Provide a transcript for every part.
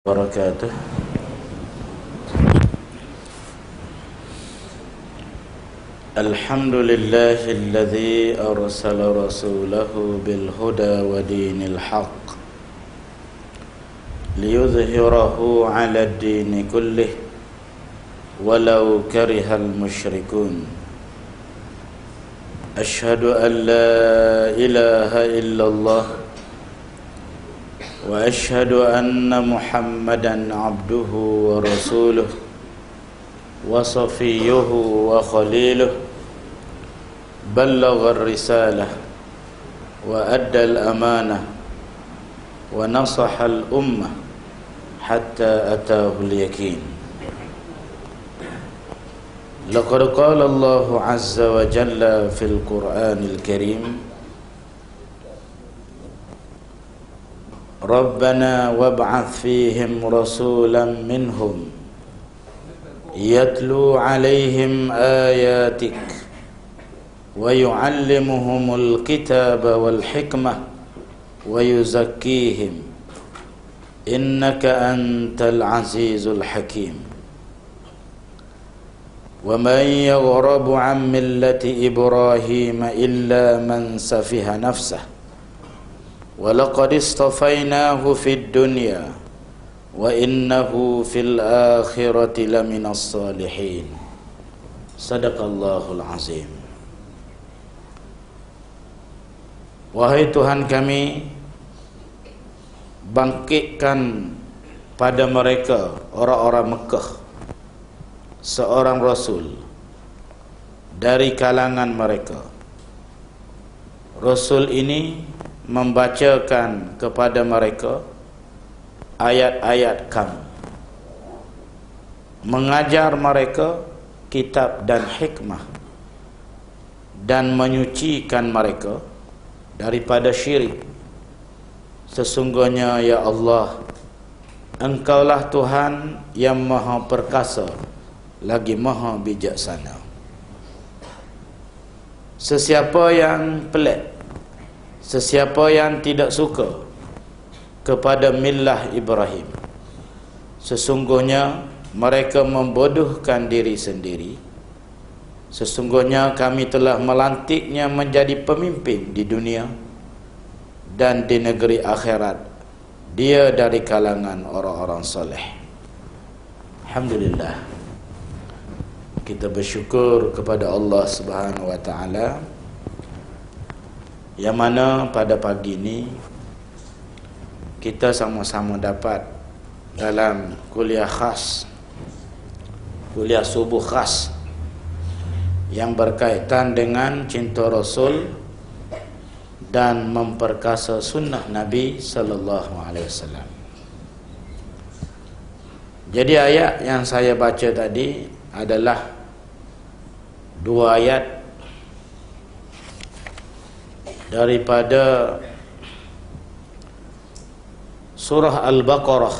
wabarakatuh. Alhamdulillahilladzi arsala rasulahu bil huda wa dinil haqq liyudhhirahu 'ala ad-dini kullih walau karihal musyrikun. Asyhadu an la ilaha illallah wa asyhadu anna Muhammadan abduhu wa rasuluh wa safiyyuhu wa khaliluh, ballagha ar-risalah wa adda al-amanah wa nasaha al-ummah hatta ataahu al-yaqin. Laqad qala Allahu 'azza wa jalla fil Qur'anil Karim, Rabbana wab'ath fihim rasulan minhum yatlu 'alaihim ayatik wa yu'allimuhumul kitaba wal hikmah wa yuzakkihim innaka antal azizul hakim. Wa man yaghrabu 'an millati Ibrahim illa man safiha nafsah wa laqad istafainahu fid dunya wa innahu fil akhirati laminas salihin. Sadaqallahul azim. Wahai Tuhan kami, bangkitkan pada mereka orang-orang Mekah seorang rasul dari kalangan mereka. Rasul ini membacakan kepada mereka ayat-ayat kamu, mengajar mereka kitab dan hikmah, dan menyucikan mereka daripada syirik. Sesungguhnya ya Allah, Engkaulah Tuhan yang maha perkasa lagi maha bijaksana. Sesiapa yang pelik, sesiapa yang tidak suka kepada millah Ibrahim, sesungguhnya mereka membodohkan diri sendiri. Sesungguhnya kami telah melantiknya menjadi pemimpin di dunia dan di negeri akhirat. Dia dari kalangan orang-orang soleh. Alhamdulillah, kita bersyukur kepada Allah Subhanahu wa ta'ala yang mana pada pagi ini kita sama-sama dapat dalam kuliah khas, kuliah subuh khas yang berkaitan dengan cinta Rasul dan memperkasa sunnah Nabi sallallahu alaihi wasallam. Jadi ayat yang saya baca tadi adalah dua ayat daripada surah Al-Baqarah,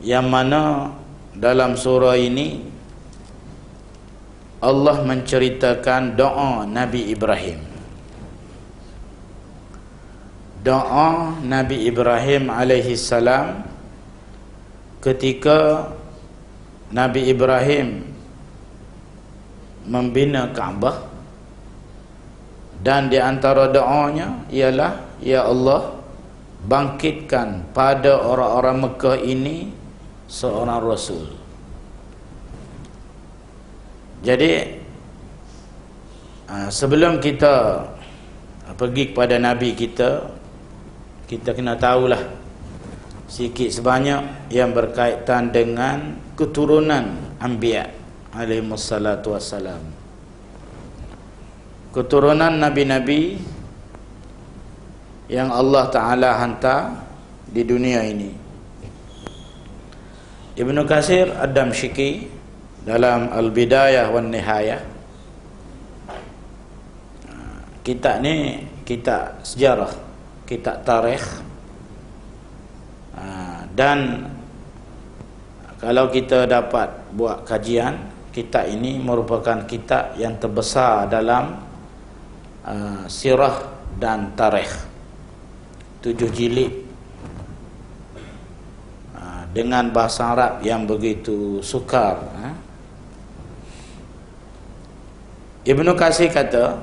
yang mana dalam surah ini Allah menceritakan doa Nabi Ibrahim. Doa Nabi Ibrahim alaihi salam ketika Nabi Ibrahim membina Kaabah, dan di antara doanya ialah, ya Allah, bangkitkan pada orang-orang Mekah ini seorang Rasul. Jadi sebelum kita pergi kepada Nabi kita, kita kena tahulah sikit sebanyak yang berkaitan dengan keturunan Anbiya alaihissalatu wassalam, keturunan Nabi-Nabi yang Allah Ta'ala hantar di dunia ini. Ibnu Katsir Ad-Damsyiki dalam Al-Bidayah wan Nihayah, kitab ni kitab sejarah, kitab tarikh, dan kalau kita dapat buat kajian, kitab ini merupakan kitab yang terbesar dalam sirah dan tarikh. 7 jilid dengan bahasa Arab yang begitu sukar. Ibnu Katsir kata,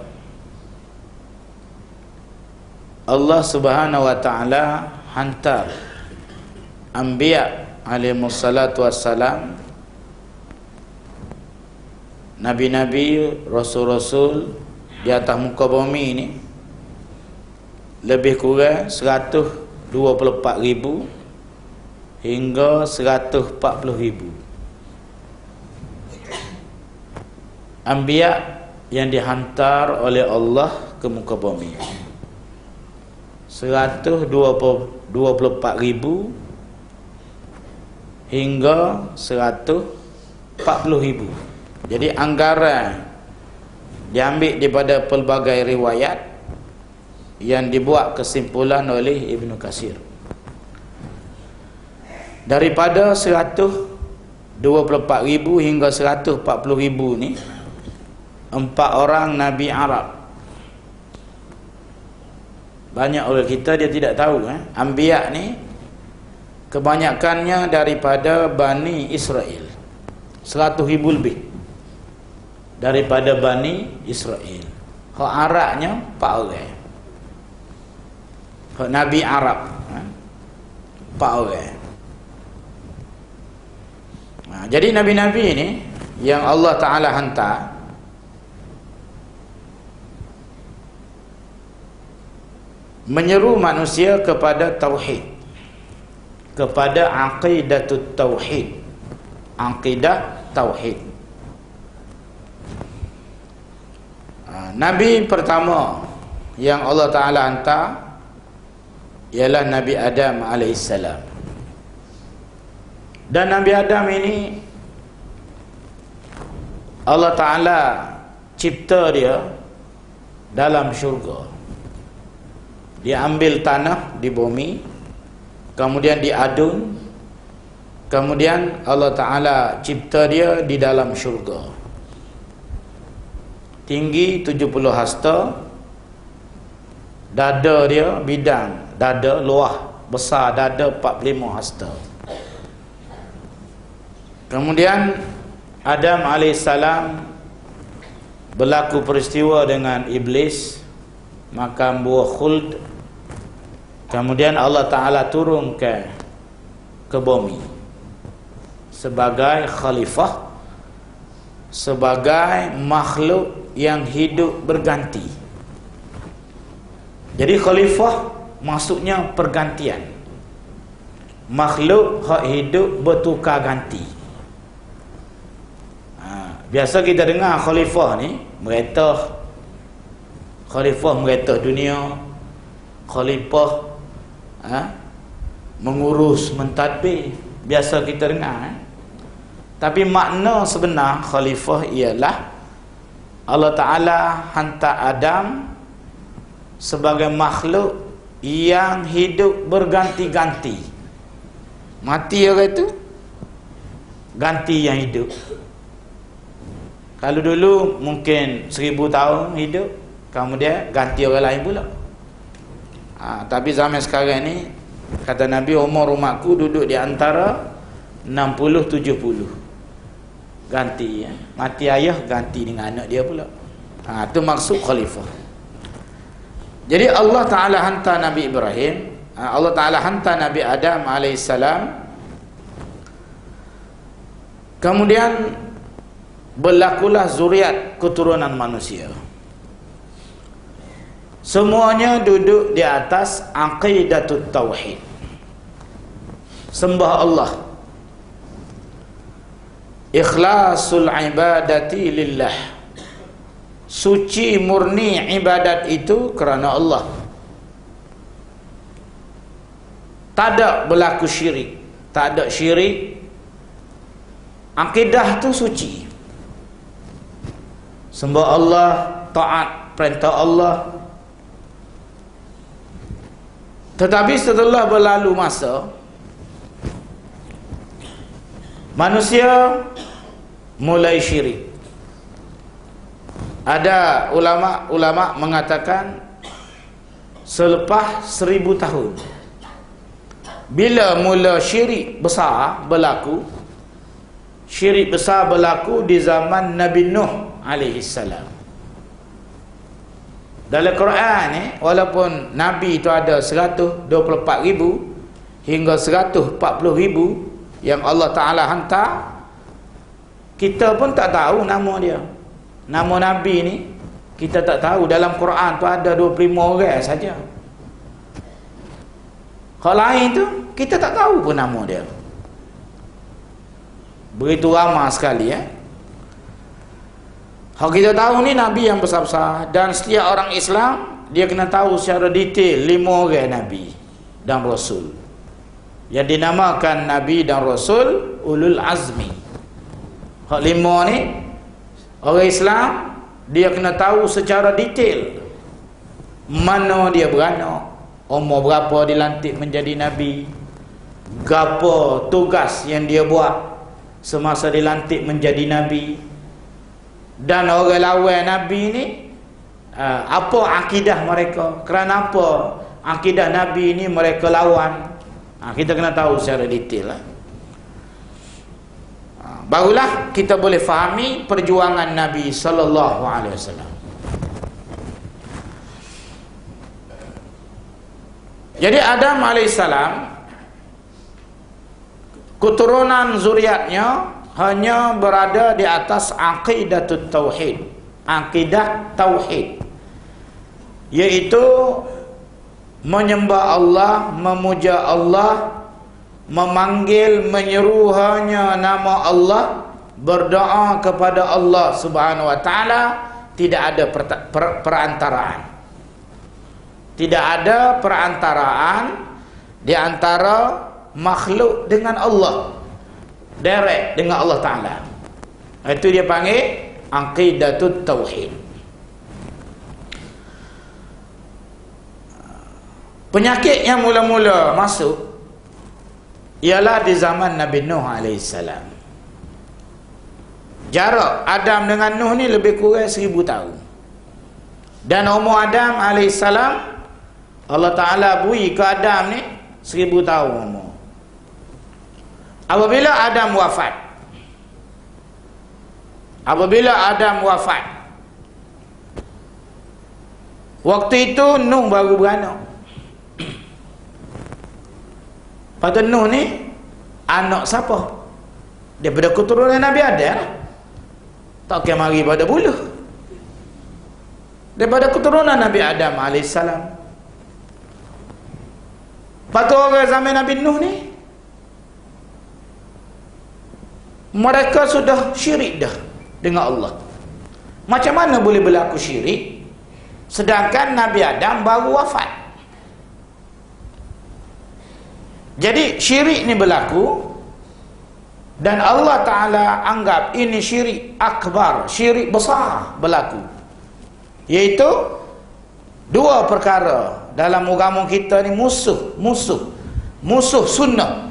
Allah Subhanahu wa taala hantar anbiya alaihissalatu wassalam, nabi-nabi, rasul-rasul di atas muka bumi ini lebih kurang 124,000 hingga 140,000 anbiya yang dihantar oleh Allah ke muka bumi. 124,000 hingga 140,000. Jadi anggaran diambil daripada pelbagai riwayat yang dibuat kesimpulan oleh Ibnu Katsir. Daripada 124,000 hingga 140,000 ni, 4 orang Nabi Arab. Banyak orang kita dia tidak tahu anbiya ni kebanyakannya daripada Bani Israel. 100,000 lebih daripada Bani Israel. Hak Arabnya 4 orang. Hak Nabi Arab 4 orang. Jadi Nabi-Nabi ini yang Allah Ta'ala hantar menyeru manusia kepada tauhid, kepada aqidatut tauhid, aqidah tauhid. Nabi pertama yang Allah Ta'ala hantar ialah Nabi Adam alaihissalam. Dan Nabi Adam ini Allah Ta'ala cipta dia dalam syurga. Dia ambil tanah di bumi, kemudian diadun, kemudian Allah Ta'ala cipta dia di dalam syurga. Tinggi 70 hasta, dada dia bidang, dada luah, besar dada 45 hasta. Kemudian Adam alaihissalam berlaku peristiwa dengan iblis, makan buah khuld. Kemudian Allah Ta'ala turunkan ke bumi sebagai khalifah, sebagai makhluk yang hidup berganti. Jadi khalifah maksudnya pergantian, makhluk hak hidup bertukar ganti. Biasa kita dengar khalifah ni meretah, khalifah meretah dunia, khalifah mengurus, mentadbir. Biasa kita dengar Tapi makna sebenar khalifah ialah Allah Ta'ala hantar Adam sebagai makhluk yang hidup berganti-ganti. Mati orang itu, ganti yang hidup. Kalau dulu mungkin 1000 tahun hidup, kemudian ganti orang lain pula. Tapi zaman sekarang ni, kata Nabi, umur umatku duduk di antara 60-70. Ganti ya. Mati ayah, ganti dengan anak dia pula. Itu maksud khalifah. Jadi Allah Ta'ala hantar Nabi Ibrahim, Allah Ta'ala hantar Nabi Adam alaihissalam. Kemudian berlakulah zuriat keturunan manusia. Semuanya duduk di atas aqidatut tauhid, sembah Allah, ikhlasul ibadati lillah, suci murni ibadat itu kerana Allah, tak ada berlaku syirik, tak ada syirik. Akidah tu suci, sembah Allah, taat perintah Allah. Tetapi setelah berlalu masa, manusia mulai syirik. Ada ulama mengatakan selepas 1000 tahun Bila mula syirik besar berlaku? Syirik besar berlaku di zaman Nabi Nuh alaihi salam. Dalam Quran ni, walaupun Nabi itu ada 124,000 hingga 140,000 yang Allah Ta'ala hantar, kita pun tak tahu nama dia. Nama Nabi ni kita tak tahu. Dalam Quran tu ada 25 orang saja. Kalau lain tu kita tak tahu pun nama dia. Begitu ramai sekali Kalau kita tahu ni Nabi yang besar-besar. Dan setiap orang Islam dia kena tahu secara detail 5 orang Nabi dan Rasul yang dinamakan Nabi dan Rasul Ulul Azmi. Hak 5 ni orang Islam dia kena tahu secara detail mana dia beranak, umur berapa dilantik menjadi Nabi, gapo tugas yang dia buat semasa dilantik menjadi Nabi, dan orang lawan Nabi ni apa akidah mereka, kerana apa akidah Nabi ni mereka lawan. Kita kena tahu secara detail barulah kita boleh fahami perjuangan Nabi sallallahu alaihi wasallam. Jadi Adam alaihissalam, keturunan zuriatnya hanya berada di atas aqidatut tauhid, akidah tauhid, yaitu menyembah Allah, memuja Allah, memanggil, menyeru hanya nama Allah, berdoa kepada Allah Subhanahu wa taala, tidak ada perantaraan. Tidak ada perantaraan di antara makhluk dengan Allah, direct dengan Allah Ta'ala. Itu dia panggil aqidatut tauhid. Penyakit yang mula-mula masuk ialah di zaman Nabi Nuh AS. Jarak Adam dengan Nuh ni lebih kurang 1000 tahun. Dan umur Adam AS, Allah Ta'ala beri ke Adam ni 1000 tahun umur. Apabila Adam wafat, waktu itu Nuh baru beranak. Pada Nuh ni anak siapa? Daripada keturunan Nabi Adam. Tak kira mari pada bulu. Daripada keturunan Nabi Adam alaihissalam. Patu orang zaman Nabi Nuh ni, mereka sudah syirik dah dengan Allah. Macam mana boleh berlaku syirik sedangkan Nabi Adam baru wafat? Jadi syirik ni berlaku dan Allah Ta'ala anggap ini syirik akbar, syirik besar berlaku, iaitu dua perkara dalam agama kita ni, musuh sunnah,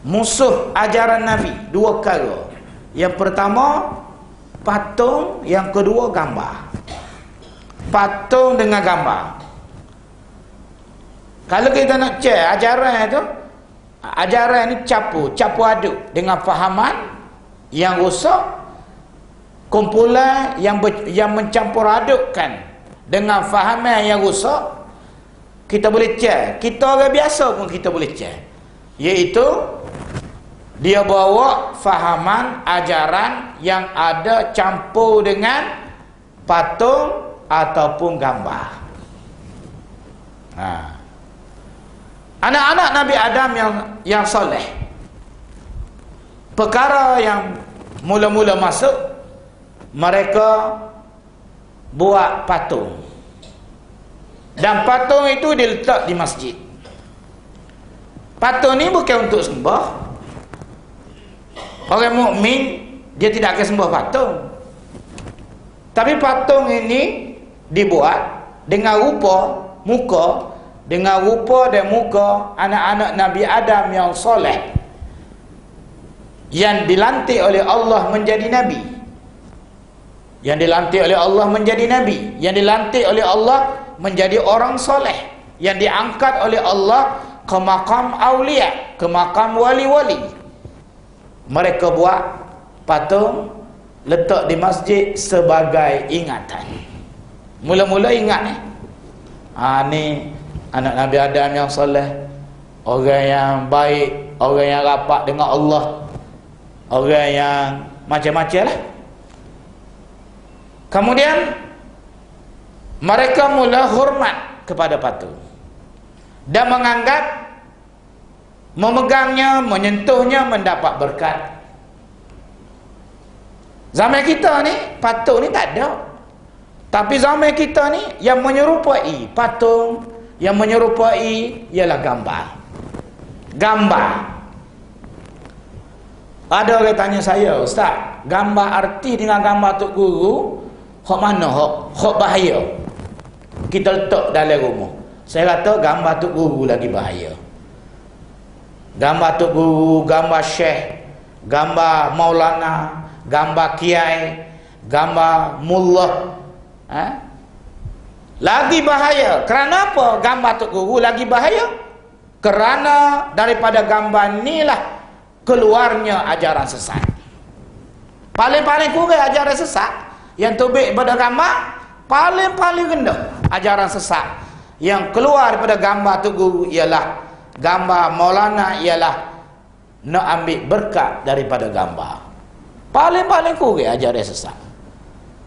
musuh ajaran Nabi. Dua perkara. Yang pertama patung, yang kedua gambar. Patung dengan gambar. Kalau kita nak cek ajaran itu, ajaran ni campur aduk dengan fahaman yang rosak, kumpulan yang mencampur adukkan dengan fahaman yang rosak. Kita boleh cek, kita orang biasa pun kita boleh cek, iaitu dia bawa fahaman ajaran yang ada campur dengan patung ataupun gambar. Anak-anak Nabi Adam yang soleh, perkara yang mula-mula masuk, mereka buat patung. Dan patung itu diletak di masjid. Patung ni bukan untuk sembah. Orang mukmin dia tidak akan sembah patung. Tapi patung ini dibuat dengan rupa muka, dengan rupa dan muka anak-anak Nabi Adam yang soleh, yang dilantik oleh Allah menjadi Nabi, yang dilantik oleh Allah menjadi Nabi, yang dilantik oleh Allah menjadi orang soleh, yang diangkat oleh Allah ke makam aulia, ke makam wali-wali. Mereka buat patung, letak di masjid sebagai ingatan. Mula-mula ingat ni, ni anak Nabi Adam yang soleh, orang yang baik, orang yang rapat dengan Allah, orang yang macam-macam lah. Kemudian mereka mula hormat kepada patung dan menganggap memegangnya, menyentuhnya mendapat berkat. Zaman kita ni patung ni tak ada. Tapi zaman kita ni yang menyerupai patung, yang menyerupai ialah gambar. Gambar. Ada orang tanya saya, Ustaz, gambar artis dengan gambar Tok Guru, hak mana hak bahaya? Kita letak dalam rumah. Saya kata gambar Tok Guru lagi bahaya. Gambar Tok Guru, gambar Syekh, gambar Maulana, gambar Kiai, gambar Mullah, lagi bahaya. Kerana apa gambar Tok Guru lagi bahaya? Kerana daripada gambar inilah keluarnya ajaran sesat. Paling-paling kurang ajaran sesat yang tobek pada gambar, paling-paling rendah ajaran sesat yang keluar daripada gambar Tok Guru ialah gambar Maulana, ialah nak ambil berkat daripada gambar. Paling-paling kurang ajaran sesat.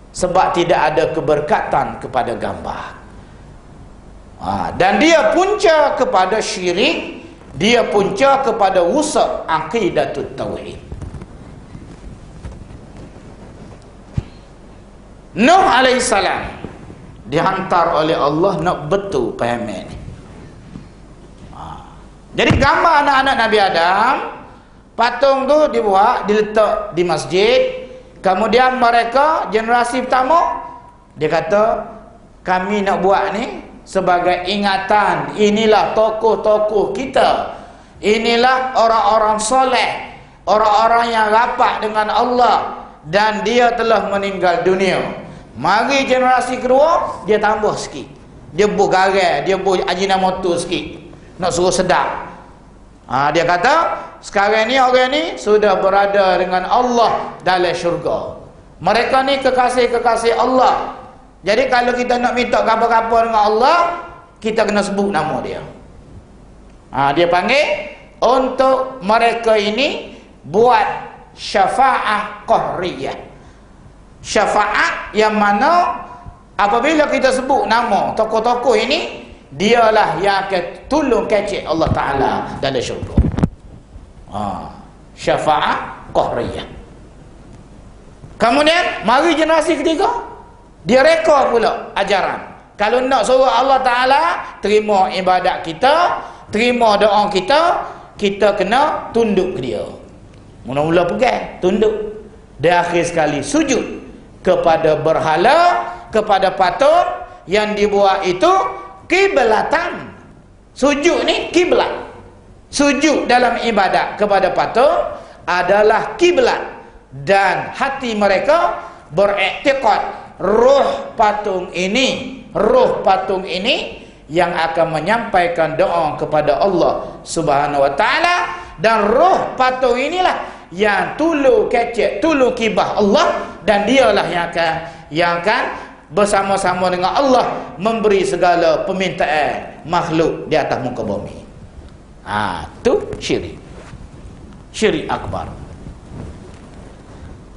Sebab tidak ada keberkatan kepada gambar. Dan dia punca kepada syirik, dia punca kepada rusak aqidatut tauhid. Nuh alaihissalam dihantar oleh Allah nak betul pahaman ni. Jadi gambar anak-anak Nabi Adam, patung tu dibuat, diletak di masjid. Kemudian mereka generasi pertama, dia kata kami nak buat ni sebagai ingatan. Inilah tokoh-tokoh kita, inilah orang-orang soleh, orang-orang yang rapat dengan Allah, dan dia telah meninggal dunia. Mari generasi kedua, dia tambah sikit, dia buh garam, dia buh ajinomoto sikit, nak suruh sedap. Dia kata sekarang ni orang ni sudah berada dengan Allah dalam syurga. Mereka ni kekasih-kekasih Allah. Jadi kalau kita nak minta apa-apa dengan Allah, kita kena sebut nama dia. Dia panggil untuk mereka ini buat syafa'ah qahriyah. Syafaat yang mana apabila kita sebut nama tokoh-tokoh ini, dialah yang akan tolong kecek Allah Ta'ala dalam syurga. Syafa'ah qahriyah. Kemudian mari generasi ketiga, dia reka pula ajaran. Kalau nak suruh Allah Ta'ala terima ibadat kita, terima doa kita, kita kena tunduk ke dia. Mula-mula pegang, tunduk. Dan akhir sekali sujud kepada berhala, kepada patung yang dibuat itu kiblatan. Sujud ni kiblat. Sujud dalam ibadat kepada patung adalah kiblat. Dan hati mereka beriktikad roh patung ini yang akan menyampaikan doa kepada Allah Subhanahu wa taala, dan roh patung inilah yang tulu kecek, tulu kibah Allah, dan dialah yang akan bersama-sama dengan Allah memberi segala permintaan makhluk di atas muka bumi. Tu syirik. Syirik akbar.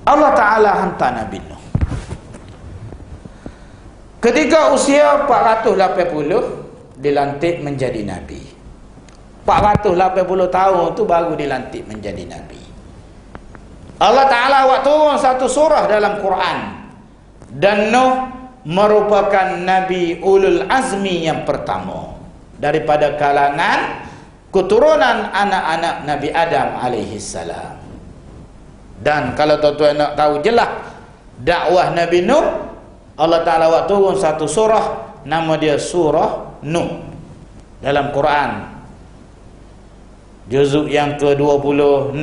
Allah Ta'ala hantar Nabi Nuh ketika usia 480 dilantik menjadi Nabi. 480 tahun tu baru dilantik menjadi Nabi. Allah Ta'ala buat turun satu surah dalam Quran, dan Nuh merupakan Nabi Ulul Azmi yang pertama daripada kalangan keturunan anak-anak Nabi Adam alaihissalam. Dan kalau tuan-tuan nak tahu jelas dakwah Nabi Nuh, Allah Ta'ala buat turun satu surah, nama dia surah Nuh dalam Quran, juzuk yang ke-20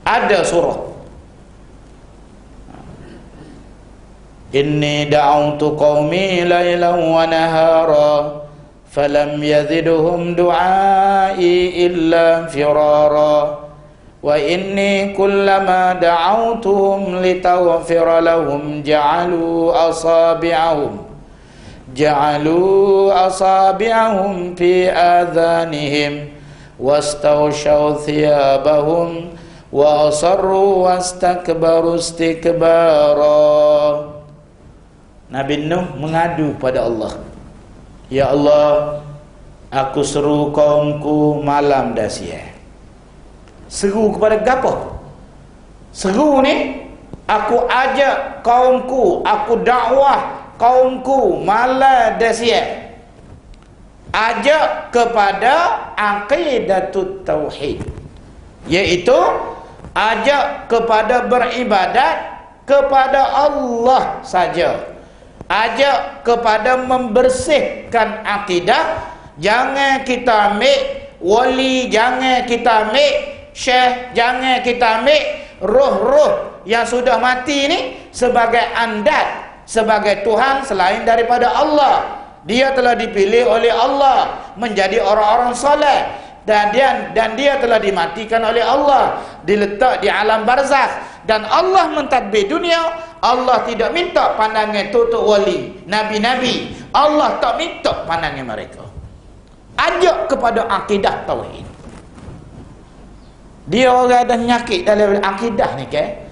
ada surah Inni da'autu qaumi laylan wa nahara falam yazidhum du'ai illa firara wa inni kullama da'awtuhum litaghfira lahum ja'alu asabi'ahum fi adhanihim wastawshaw thiyabahum wa asarru wastakbaru istikbara. Nabi Nuh mengadu pada Allah, ya Allah, aku seru kaumku malam dah siang. Seru kepada gapo? Seru ni, aku ajak kaumku, aku dakwah kaumku malam dah siang. Ajak kepada aqidatut tauhid, iaitu ajak kepada beribadat kepada Allah saja. Ajak kepada membersihkan akidah. Jangan kita ambil wali, jangan kita ambil syekh, jangan kita ambil roh-roh yang sudah mati ni sebagai andad, sebagai Tuhan selain daripada Allah. Dia telah dipilih oleh Allah menjadi orang-orang soleh, dan dia telah dimatikan oleh Allah, diletak di alam barzakh, dan Allah mentadbir dunia. Allah tidak minta pandangan tutup wali, nabi-nabi. Allah tak minta pandangan mereka. Ajak kepada akidah tauhid. Dia orang ada nyakit dalam akidah ni ke?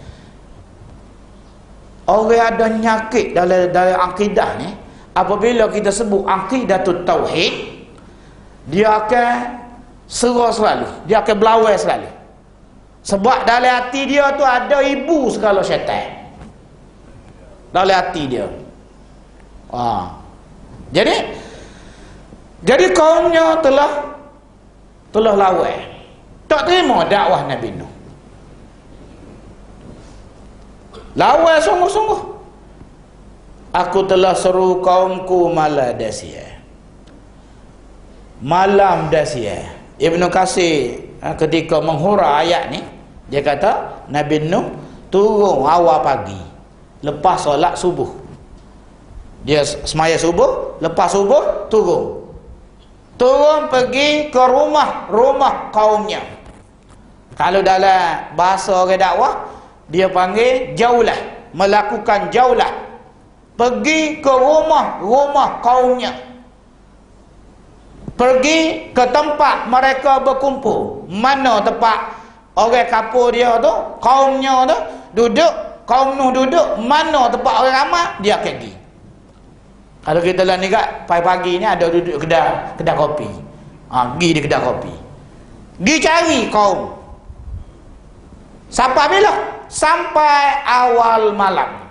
Orang ada nyakit dalam akidah ni. Apabila kita sebut aqidatut tauhid, dia akan serah selalu, dia akan belawai selalu. Sebab dalam hati dia tu ada ibu segala syaitan dalam hati dia. Jadi kaumnya telah lawai, tak terima dakwah Nabi Nuh. Lawai sungguh-sungguh. Aku telah seru kaumku malam dah siang. Malam dah siang. Ibnu Katsir ketika menghuraikan ayat ni, dia kata Nabi Nuh turun awal pagi lepas solat subuh. Dia semaya subuh, lepas subuh turun pergi ke rumah kaumnya. Kalau dalam bahasa orang dakwah, dia panggil jaulah, melakukan jaulah. Pergi ke rumah kaumnya. Pergi ke tempat mereka berkumpul. Mana tempat orang kapur dia tu, kaumnya tu duduk, kaum Nuh duduk, mana tempat orang ramai, dia akan pergi. Kalau kita lah ni kat pagi-pagi ni ada duduk kedai kopi. Pergi di kedai kopi. Pergi cari kaum. Sampai bila? Sampai awal malam.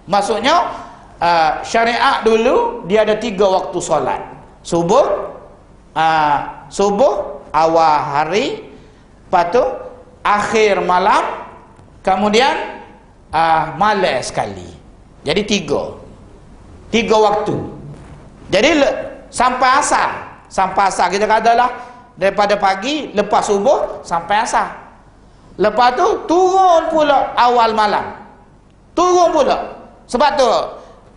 Maksudnya syariat dulu dia ada 3 waktu solat. Subuh awal hari, lepas tu akhir malam, kemudian malam sekali. Jadi 3 waktu. Jadi sampai asar kita katalah, daripada pagi lepas subuh sampai asar. Lepas tu turun pula awal malam. Turun pula. Sebab tu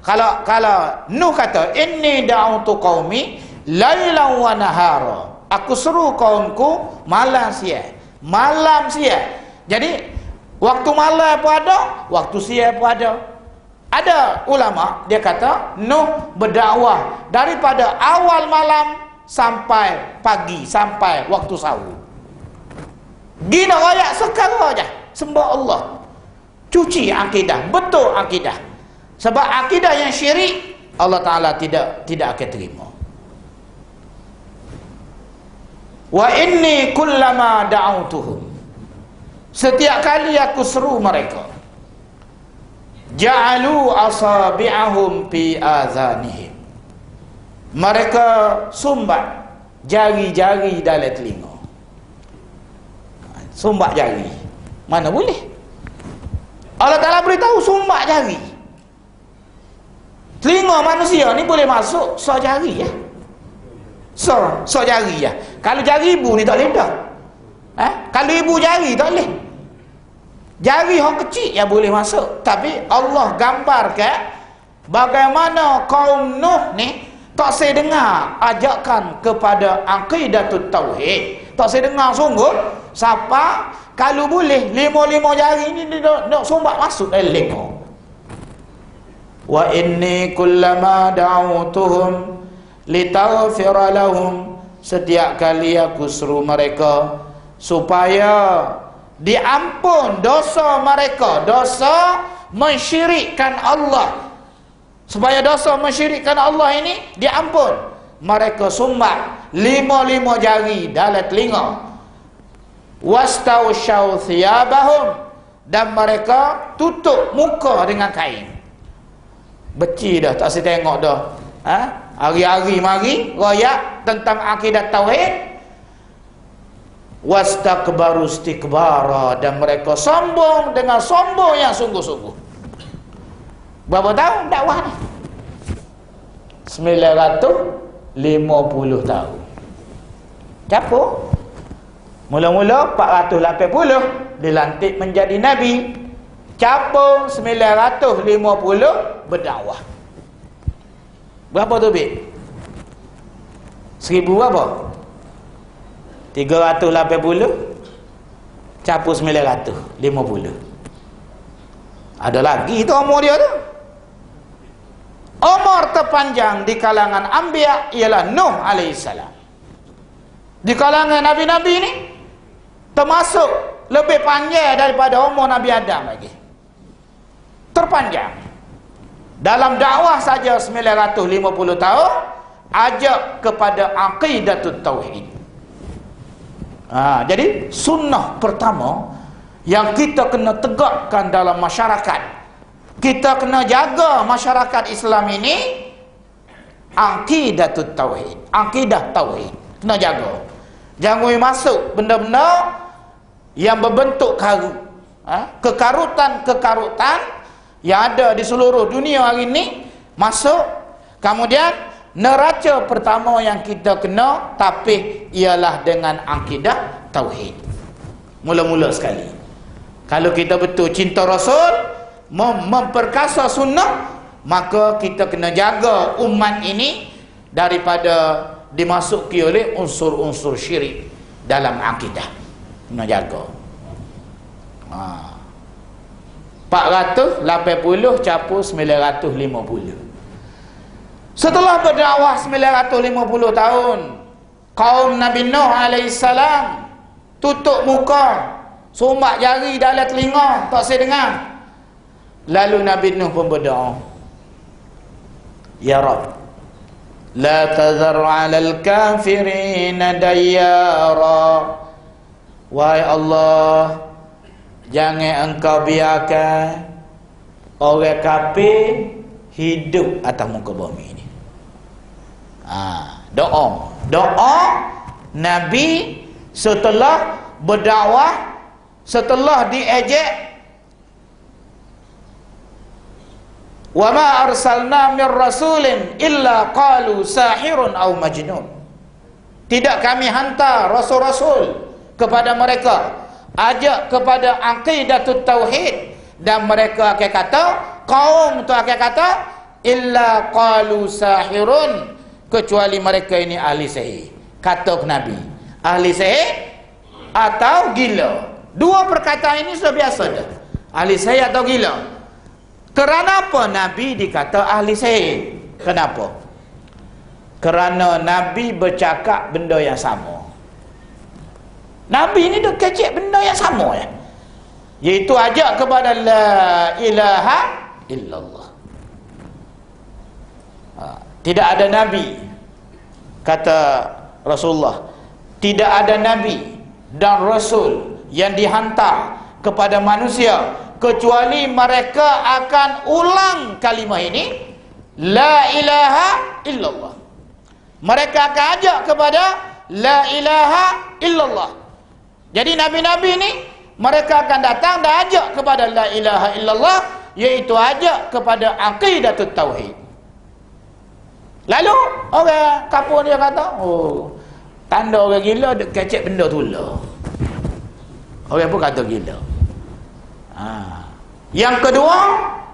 kalau Nuh kata inni da'utu qaumi lailan wa nahara. Aku seru kaumku malam siang. Malam siang. Jadi waktu malam pun ada, waktu siang pun ada. Ada ulama dia kata Nuh berdakwah daripada awal malam sampai pagi, sampai waktu sahur. Gina rakyat sekarang aja sembah Allah, cuci akidah, betul akidah. Sebab akidah yang syirik Allah Ta'ala tidak akan terima. Wa inni kullama da'autuhum, setiap kali aku seru mereka, ja'alu asabi'ahum fi azanihim, mereka sumbat jari-jari dalam telinga. Sumbat jari, mana boleh? Allah Ta'ala beritahu sumbat jari. Telinga manusia ni boleh masuk so jari ya. So jari ya. Kalau jari ibu ni tak boleh dah. Kalau ibu jari tak boleh. Jari orang kecil yang boleh masuk. Tapi Allah gambarkan bagaimana kaum Nuh ni tak saya dengar ajakan kepada aqidatut tauhid. Tak saya dengar sungguh. Siapa kalau boleh lima jari ni nak sumbat masuk dalam lima. Wa inni kullama da'utuhum litaghfira lahum, setiap kali aku seru mereka supaya diampun dosa mereka, dosa mensyirikkan Allah, supaya dosa mensyirikkan Allah ini diampun, mereka sumbat lima jari dalam telinga. Wastawsyaw thiyabahum, dan mereka tutup muka dengan kain. Beci dah, tak saya tengok dah. Hari-hari mari royak tentang akidah tauhid. Wastakbaru istikbara, dan mereka sombong dengan sombong yang sungguh-sungguh. Berapa tahun dakwah ni? 950 tahun. Capuk. Mula-mula 480 dilantik menjadi nabi. Capung 950 berdakwah. Berapa tu bit? 1000 berapa? 380 capung 950. Ada lagi tu umur dia tu. Umur terpanjang di kalangan anbiya ialah Nuh alaihissalam. Di kalangan nabi-nabi ni termasuk lebih panjang daripada umur Nabi Adam lagi. Terpanjang. Dalam dakwah saja 950 tahun, ajak kepada aqidatut tauhid. Jadi sunnah pertama yang kita kena tegakkan dalam masyarakat, kita kena jaga masyarakat Islam ini, aqidatut tauhid, akidah tauhid kena jaga. Jangan masuk benda-benda yang berbentuk karu, kekarutan yang ada di seluruh dunia hari ini masuk. Kemudian neraca pertama yang kita kena tapih ialah dengan akidah tauhid. Mula-mula sekali, kalau kita betul cinta Rasul, memperkasa sunnah, maka kita kena jaga umat ini daripada dimasuki oleh unsur-unsur syirik dalam akidah. Kena jaga. 480 capur 950. Setelah berdakwah 950 tahun, kaum Nabi Nuh alaihissalam tutup muka, sumbat jari dalam telinga, tak saya dengar. Lalu Nabi Nuh pun berdoa, Ya Rabb, la tazar 'alal kafirin dayyara. Wahai Allah, jangan engkau biarkan orang kafir hidup atas muka bumi ini. Doa Nabi setelah berdakwah, setelah diejek, wa ma arsalna mir rasulin illa qalu sahirun aw majnun. Tidak kami hantar rasul-rasul kepada mereka, ajak kepada aqidatut tauhid, dan mereka akan kata, kaum tu akan kata, illa qalu sahirun, kecuali mereka ini ahli sihir. Kata Nabi, ahli sihir atau gila. Dua perkataan ini sudah biasa dah, ahli sihir atau gila. Kerana apa Nabi dikata ahli sihir? Kenapa? Kerana Nabi bercakap benda yang sama. Nabi ni dah kecek benda yang sama ya, iaitu ajak kepada la ilaha illallah. Tidak ada Nabi, kata Rasulullah, tidak ada Nabi dan Rasul yang dihantar kepada manusia kecuali mereka akan ulang kalimah ini, la ilaha illallah. Mereka akan ajak kepada la ilaha illallah. Jadi nabi-nabi ini mereka akan datang dan ajak kepada la ilaha illallah, iaitu ajak kepada aqidatut tauhid. Lalu orang kapur dia kata, oh, tanda orang gila duk kecek benda tu lah. Orang pun kata gila. Yang kedua,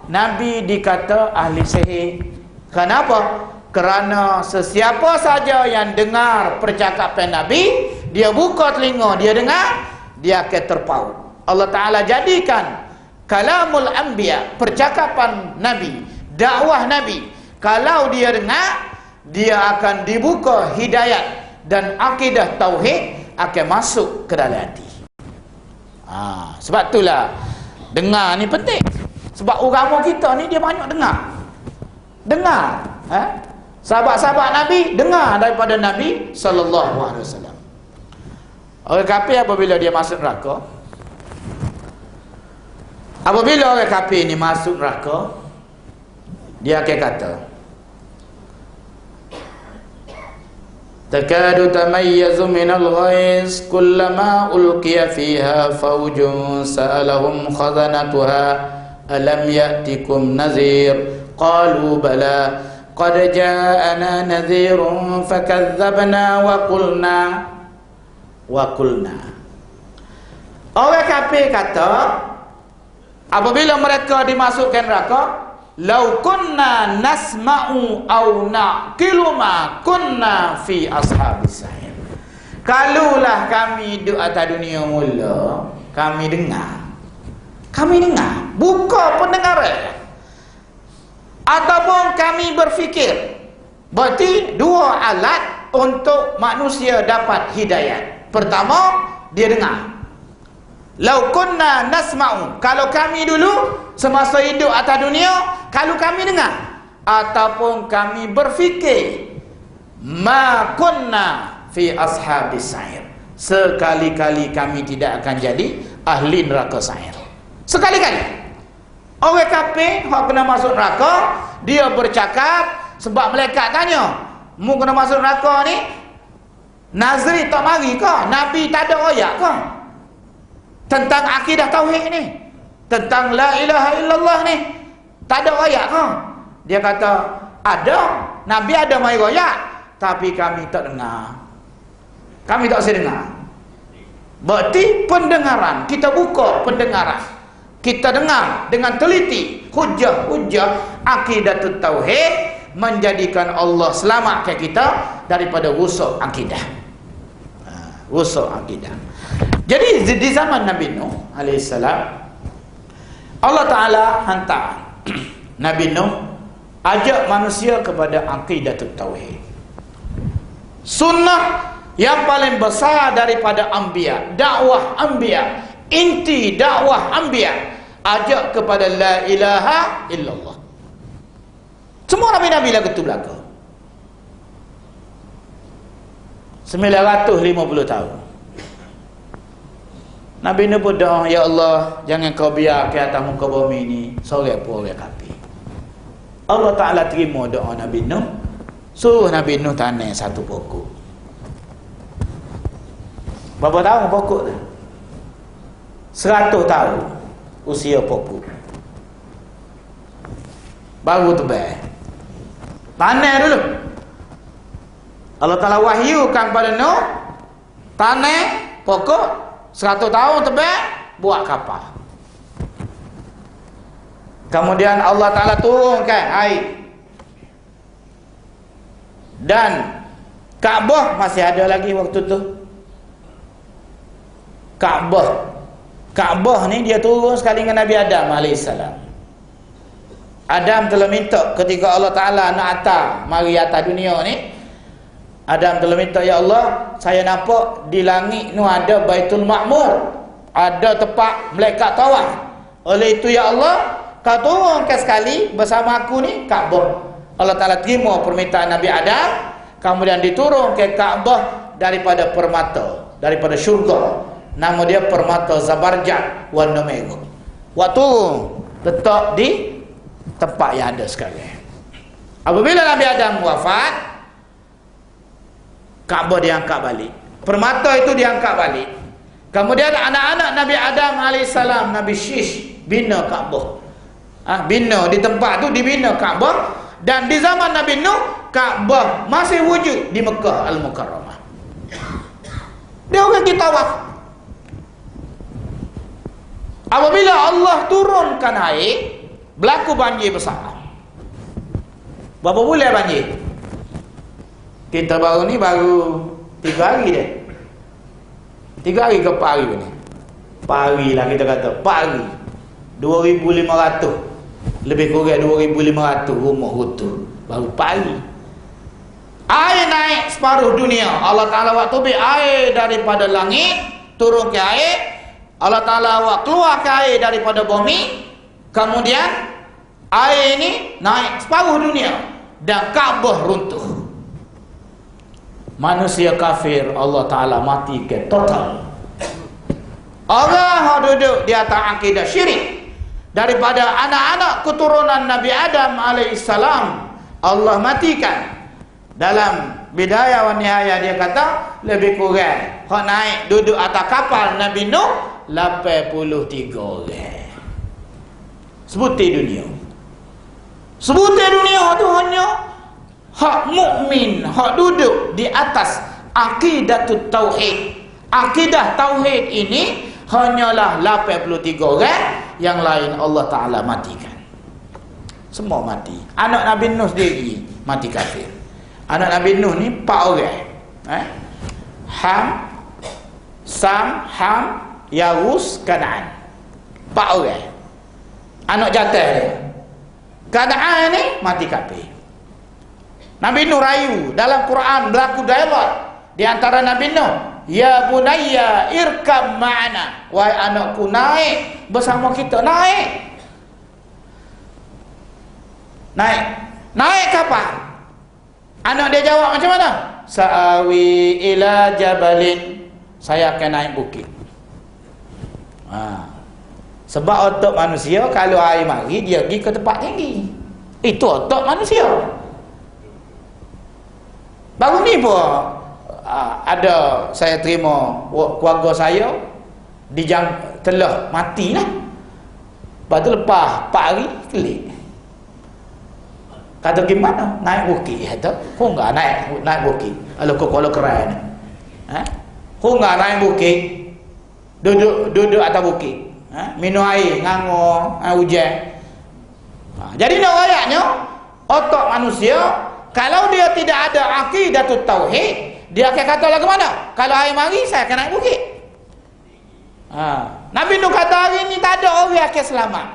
Nabi dikata ahli sihir. Kenapa? Kerana sesiapa saja yang dengar percakapan Nabi, dia buka telinga, dia dengar, dia akan terpaut. Allah Ta'ala jadikan kalamul anbiya, percakapan Nabi, dakwah Nabi, kalau dia dengar, dia akan dibuka hidayat dan akidah tauhid akan masuk ke dalam hati. Sebab itulah dengar ni penting. Sebab agama kita ni dia banyak dengar. Sahabat-sahabat Nabi dengar daripada Nabi sallallahu alaihi wasallam. Orang kafir apabila dia masuk neraka, apabila orang kafir ni masuk neraka, dia akan kata, takadu tamayyazu minal ghaiz kullama ulqiya fiha fawjun sa'alahum khazanatuha alam ya'tikum nazir qalu bala qad ja'ana nazirun fakadzabna wa qulna. Orang kafir kata apabila mereka dimasukkan neraka, lau kunna nasma'u au naqilu ma kunna fi ashabis sa'ir. Kalulah kami duduk atas dunia mula, kami dengar, buka pendengaran, ataupun kami berfikir. Berarti dua alat untuk manusia dapat hidayat. Pertama, dia dengar. Lau kunna nasma'u, kalau kami dulu semasa hidup atas dunia, kalau kami dengar ataupun kami berfikir, ma kunna fi ashabis sa'ir, sekali-kali kami tidak akan jadi ahli neraka sa'ir. Sekali-kali. Orang kafir hak kena masuk neraka, dia bercakap sebab malaikat tanya, mu kena masuk neraka ni nazri tak mari ke? Nabi tak ada ayat ke? Tentang akidah tauhid ni, tentang la ilaha illallah ni, tak ada ayat ke? Dia kata ada, Nabi ada mai ayat, tapi kami tak dengar, kami tak bisa dengar. Berarti pendengaran, kita buka pendengaran, kita dengar dengan teliti hujah-hujah akidah tauhid, menjadikan Allah selamatkan kita daripada rusak akidah. Rusak akidah. Jadi di zaman Nabi Nuh alaihissalam, Allah Ta'ala hantar Nabi Nuh ajak manusia kepada akidah tauhid. Sunnah yang paling besar daripada anbiya, dakwah anbiya, inti dakwah anbiya, ajak kepada la ilaha illallah. Semua nabi-nabi lagu tu belaka 950 tahun. Nabi Nuh berdoa, ya Allah, jangan kau biar ke atas muka bumi ni seorang pun orang kafir. Allah Ta'ala terima doa Nabi Nuh, suruh Nabi Nuh tanam satu pokok. Berapa tahun pokok tu? 100 tahun usia pokok, baru tebal. Tanam dulu. Allah Ta'ala wahyukan pada Nuh, tanam pokok, 100 tahun tebal, buat kapal. Kemudian Allah Ta'ala turunkan air, dan Kaabah masih ada lagi waktu tu. Kaabah ni dia turun sekali dengan Nabi Adam alaihissalam. Adam telah minta ketika Allah Ta'ala nak atas mari atas dunia ni, Adam telah minta, ya Allah, saya nampak di langit ni ada Baitul Ma'mur, ada tempat malaikat tawaf. Oleh itu ya Allah, kau turunkan sekali bersama aku ni Kaabah. Allah Ta'ala terima permintaan Nabi Adam, kemudian diturunkan Kaabah daripada permata, daripada syurga. Nama dia permata Zabarjad warna merah. Waktu letak di tempat yang ada sekarang. Apabila Nabi Adam wafat, Kaabah diangkat balik, permata itu diangkat balik. Kemudian anak-anak Nabi Adam alaihissalam, Nabi Shish bina Kaabah. Bina di tempat tu, dibina Kaabah. Dan di zaman Nabi Nuh, Kaabah masih wujud di Mekah Al-Mukarramah. Dia orang kita tawaf. Apabila Allah turunkan air berlaku banjir besar. Berapa bulan banjir? Kita baru 3 hari dah. 3 hari ke 4 hari ni? 4 hari lah kita kata, 4 hari. 2,500, lebih kurang 2,500 rumah runtuh baru 4 hari. Air naik separuh dunia. Allah Ta'ala buat tubik air daripada langit, turun ke air. Allah Ta'ala buat keluar ke air daripada bumi. Kemudian air ini naik separuh dunia dan Kaabah runtuh. Manusia kafir Allah Ta'ala mati ke total. Orang duduk di atas akidah syirik. Daripada anak-anak keturunan Nabi Adam alaihissalam, Allah matikan. Dalam Bidayah wa Nihayah dia kata lebih kurang hak naik duduk atas kapal Nabi Nuh 83 orang. Sebuti dunia. Sebuti dunia tu hanya hak mukmin, hak duduk di atas aqidatut tauhid. Akidah tauhid ini hanyalah 83 orang, yang lain Allah Ta'ala matikan. Semua mati. Anak Nabi Nuh sendiri mati kafir. Anak Nabi Nuh ni 4 orang. Ham, Sam, Ham, Yarus, Kanaan. 4 orang. Anak jatah dia. Kanaan ni mati kafir. Nabi Nuh rayu dalam Quran berlaku dialog di antara Nabi Nuh. Ya bunayya irkab ma'ana, wahai anakku naik bersama kita. Naik kapal. Anak dia jawab macam mana? Sa'awi ila jabalin, saya akan naik bukit. Sebab otak manusia kalau air mari dia pergi ke tempat tinggi. Itu otak manusia. Baru ni pun ada saya terima keluarga saya telah mati lah. Lepas tu lepas 4 hari kelik. Kata gimana? Naik bukit. Kata kau enggak naik bukit. Kalau keren. Kau enggak naik bukit. Duduk atas bukit. Minum air ngangor hujan. Jadi nak ayatnya otak manusia kalau dia tidak ada aqidatut tauhid, dia akan kata lagu mana? Kalau air mari saya akan naik bukit. Nabi Nuh kata hari ni tak ada orang akan selamat.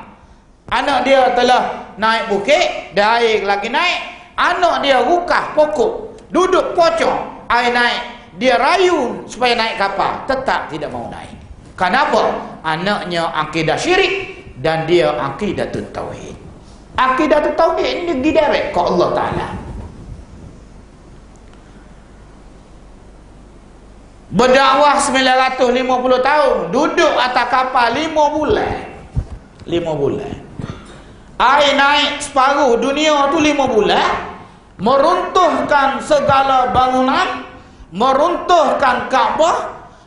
Anak dia telah naik bukit, dah air lagi naik. Anak dia rukah pokok, duduk pocong, air naik. Dia rayu supaya naik kapal, tetap tidak mau naik. Kenapa? Anaknya akidah syirik dan dia aqidatut tauhid. Aqidatut tauhid ini didirect ke Allah Ta'ala. Berdakwah 950 tahun, duduk atas kapal 5 bulan. 5 bulan. Air naik separuh dunia tu 5 bulan, meruntuhkan segala bangunan, meruntuhkan Kaabah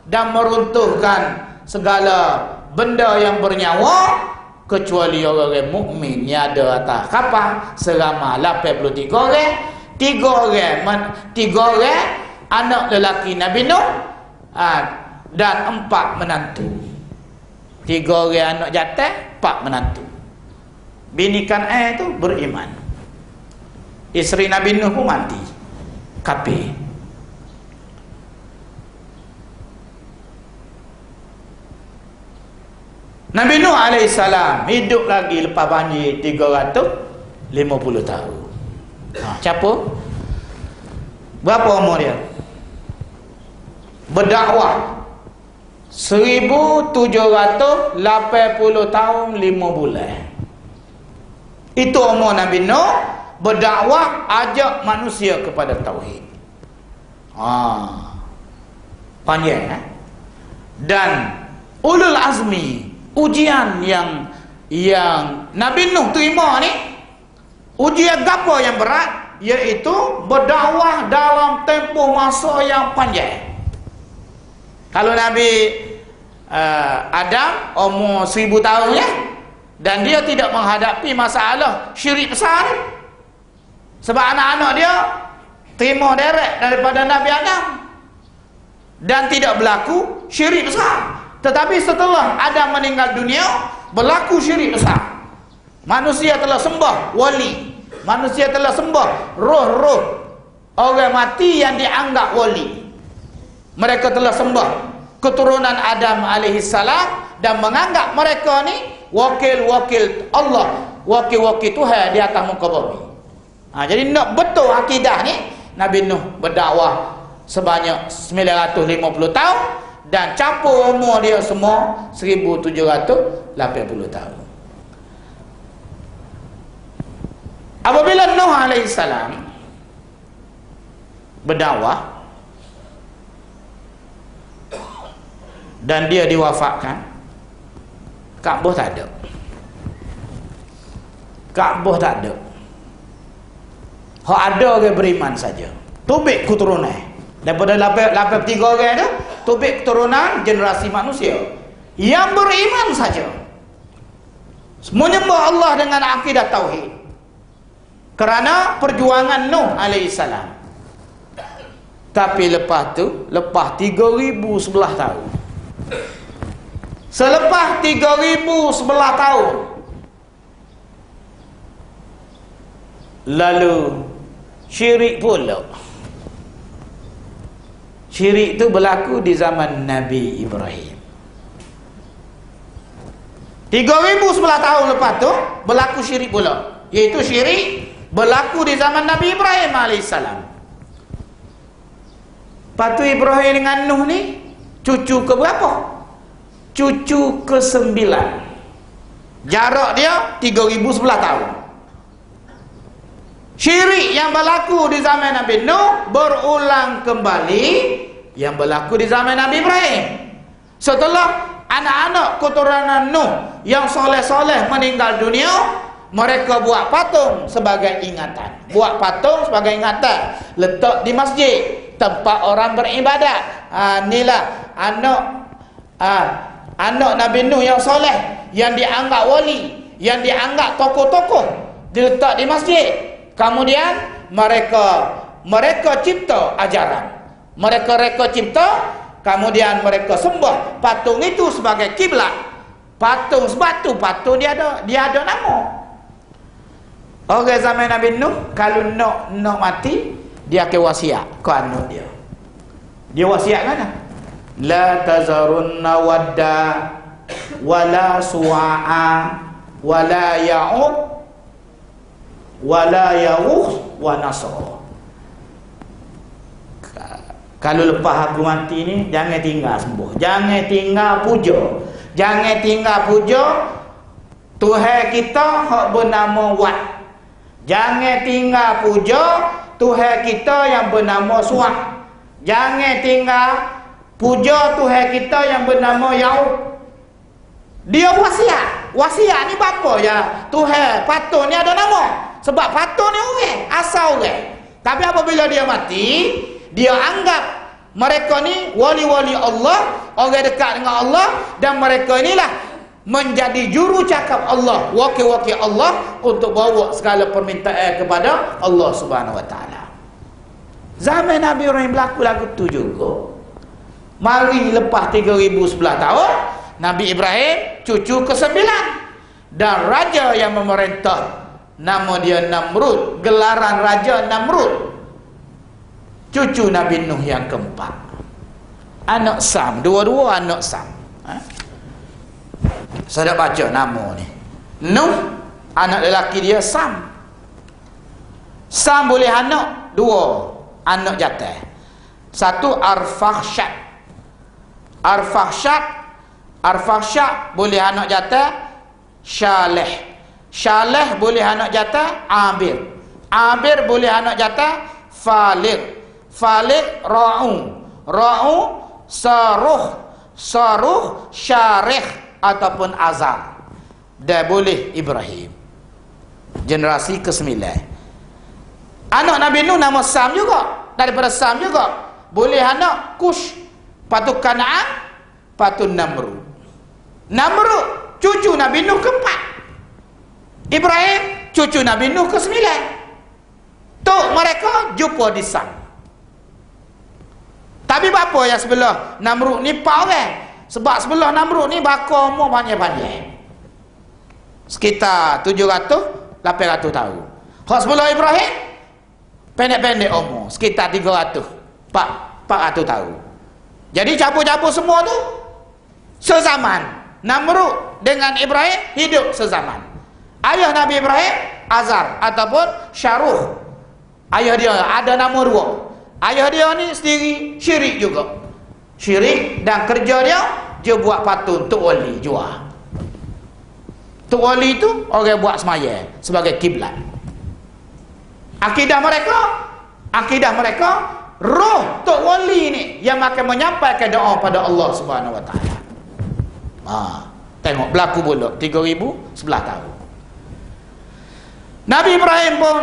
dan meruntuhkan segala benda yang bernyawa kecuali orang mukmin yang ada atas kapal selama 83 orang. 3 orang anak lelaki Nabi Nuh dan 4 menantu. 3 orang anak jatah, 4 menantu. Binikan tu beriman. Isteri Nabi Nuh pun mati kafir. Nabi Nuh alaihissalam hidup lagi lepas banjir 350 tahun. Siapa? Berapa umur dia? Berdakwah 1780 tahun 5 bulan. Itu umur Nabi Nuh berdakwah, ajak manusia kepada tauhid. Panjang. Dan ulul azmi, ujian yang Nabi Nuh terima ni, ujian gapo yang berat, iaitu berdakwah dalam tempoh masa yang panjang. Kalau Nabi Adam umur 1000 tahun ya, dan dia tidak menghadapi masalah syirik besar, sebab anak-anak dia terima direct daripada Nabi Adam dan tidak berlaku syirik besar. Tetapi setelah Adam meninggal dunia, berlaku syirik besar. Manusia telah sembah wali. Manusia telah sembah roh-roh orang mati yang dianggap wali. Mereka telah sembah keturunan Adam alaihissalam dan menganggap mereka ni wakil-wakil Allah, wakil-wakil Tuhan di atas muka bumi. Jadi nak betul akidah ni, Nabi Nuh berdakwah sebanyak 950 tahun dan campur umur dia semua 1780 tahun. Apabila Nuh alaihissalam berdakwah dan dia diwafatkan, Kaabah tak ada. Kaabah tak ada. Hak ada orang beriman saja. Tubik keturunan. Daripada 83 orang tu, tubik keturunan generasi manusia yang beriman saja. Menyembah Allah dengan akidah tauhid. Kerana perjuangan Nuh alaihissalam. Tapi lepas tu, lepas 3011 tahun. Selepas 3011 tahun, lalu syirik pula. Syirik itu berlaku di zaman Nabi Ibrahim. 3011 tahun lepas tu berlaku syirik pula. Iaitu syirik berlaku di zaman Nabi Ibrahim alaihissalam. Patu Ibrahim dengan Nuh ni cucu ke berapa? Cucu ke-9. Jarak dia 3011 tahun. Syirik yang berlaku di zaman Nabi Nuh berulang kembali yang berlaku di zaman Nabi Ibrahim. Setelah anak-anak keturunan Nuh yang soleh-soleh meninggal dunia, mereka buat patung sebagai ingatan. Buat patung sebagai ingatan, letak di masjid, tempat orang beribadat. Inilah anak Nabi Nuh yang soleh, yang dianggap wali, yang dianggap tokoh-tokoh, diletak di masjid. Kemudian mereka cipta ajaran, mereka cipta, kemudian mereka sembah patung itu sebagai kiblat. Patung sebatu, patung dia ada nama. Orang zaman Nabi Nuh, kalau nak mati, dia akan wasiat ke anak dia. Dia wasiat mana? La tazarunna wadda wala suwa'a wala ya'uq wala yaghuth wa nasr. Kalau lepas aku mati ni, jangan tinggal sembuh, jangan tinggal puja, jangan tinggal puja Tuhan kita hak bernama Wat. Jangan tinggal puja Tuhan kita yang bernama Suat. Jangan tinggal puja Tuhan kita yang bernama Ya'uq. Dia wasiat. Wasiat ni apa ya? Tuhan patung ni ada nama. Sebab patung ni orang, asal orang. Tapi apabila dia mati, dia anggap mereka ni wali-wali Allah, orang dekat dengan Allah, dan mereka inilah menjadi juru cakap Allah, wakil-wakil Allah untuk bawa segala permintaan kepada Allah Subhanahu Wa Taala. Zaman Nabi Ibrahim berlaku lagu tu juga. Mari lepas 3011 tahun, Nabi Ibrahim cucu ke-9 dan raja yang memerintah, nama dia Namrud, gelaran raja Namrud. Cucu Nabi Nuh yang keempat, anak Sam, dua-dua anak Sam. Saya dah baca nama ni. Nuh, anak lelaki dia Sam. Sam boleh anak dua, anak jatah. Satu Arfakhshad. Arfakhshad boleh anak jatah Syaleh. Syaleh boleh anak jatah Abir. Abir boleh anak jatah Falig. Falig Ra'u. Ra'u Saruh. Saruh Syarikh ataupun Azar. Dan boleh Ibrahim. Generasi ke-9. Anak Nabi Nuh nama Sam juga. Daripada Sam juga boleh anak Kush, patu Kanaan, patu Namrud. Namrud cucu Nabi Nuh keempat. Ibrahim cucu Nabi Nuh ke-9. Tok mereka jumpa di Sam. Tapi bapa yang sebelah Namrud ni pak orang. Sebab sebelah Namrud ni bakar umur panjang-panjang. sekitar 700 800 tahun. Hak sebelum Ibrahim pendek-pendek umur, sekitar 300 400 tahun. Jadi campur-campur semua tu sezaman. Namrud dengan Ibrahim hidup sezaman. Ayah Nabi Ibrahim Azar ataupun Syaruh. Ayah dia ada nama dua. Ayah dia ni sendiri syirik juga. Syirik, dan kerja dia buat patung Tok Wali jual. Tok Wali tu orang buat semaya sebagai kiblat. Akidah mereka roh Tok Wali ni yang akan menyampaikan doa pada Allah Subhanahu Wa Taala. Tengok berlaku pula 3011 tahun. Nabi Ibrahim pun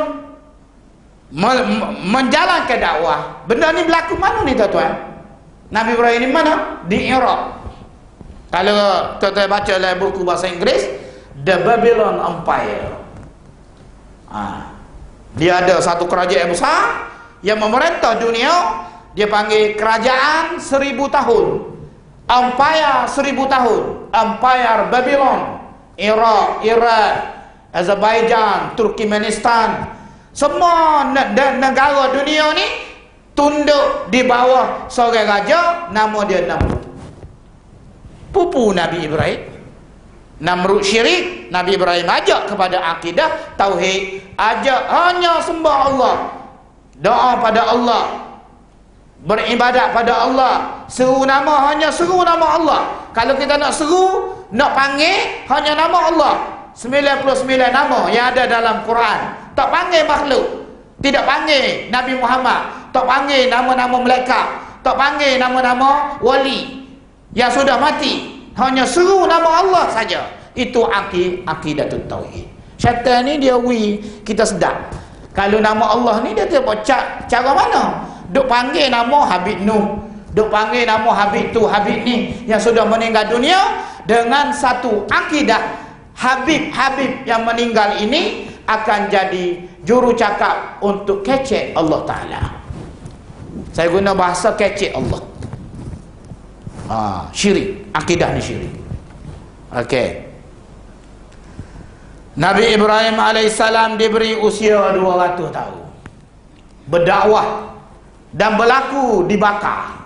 menjalankan dakwah. Benda ni berlaku mana ni tuan-tuan? Nabi Ibrahim ni mana? Di Iraq. Kalau tuan-tuan baca dalam buku bahasa Inggeris, The Babylon Empire. Dia ada satu kerajaan besar yang memerintah dunia. Dia panggil kerajaan 1000 tahun. Empire 1000 tahun. Empire Babylon, Iraq, Iran, Azerbaijan, Turkmenistan, semua negara dunia ni tunduk di bawah seorang raja nama dia Namrud. Pupu Nabi Ibrahim. Namrud syirik, Nabi Ibrahim ajak kepada akidah tauhid, ajak hanya sembah Allah, doa pada Allah, beribadat pada Allah, seru nama, hanya seru nama Allah. Kalau kita nak seru, nak panggil, hanya nama Allah. 99 nama yang ada dalam Quran. Tak panggil makhluk, tidak panggil Nabi Muhammad, tak panggil nama-nama malaikat, tak panggil nama-nama wali yang sudah mati, hanya seru nama Allah saja. Itu akidatul tauhid. Syaitan ni dia kita sedap. Kalau nama Allah ni dia buat cara mana? Duk panggil nama Habib Nuh, duk panggil nama Habib tu, Habib ni yang sudah meninggal dunia, dengan satu akidah Habib yang meninggal ini akan jadi juru cakap untuk kecek Allah Ta'ala. Saya guna bahasa kecek Allah. Syirik, akidah ni syirik. Okey. Nabi Ibrahim alaihissalam diberi usia 200 tahun berdakwah dan berlaku dibakar.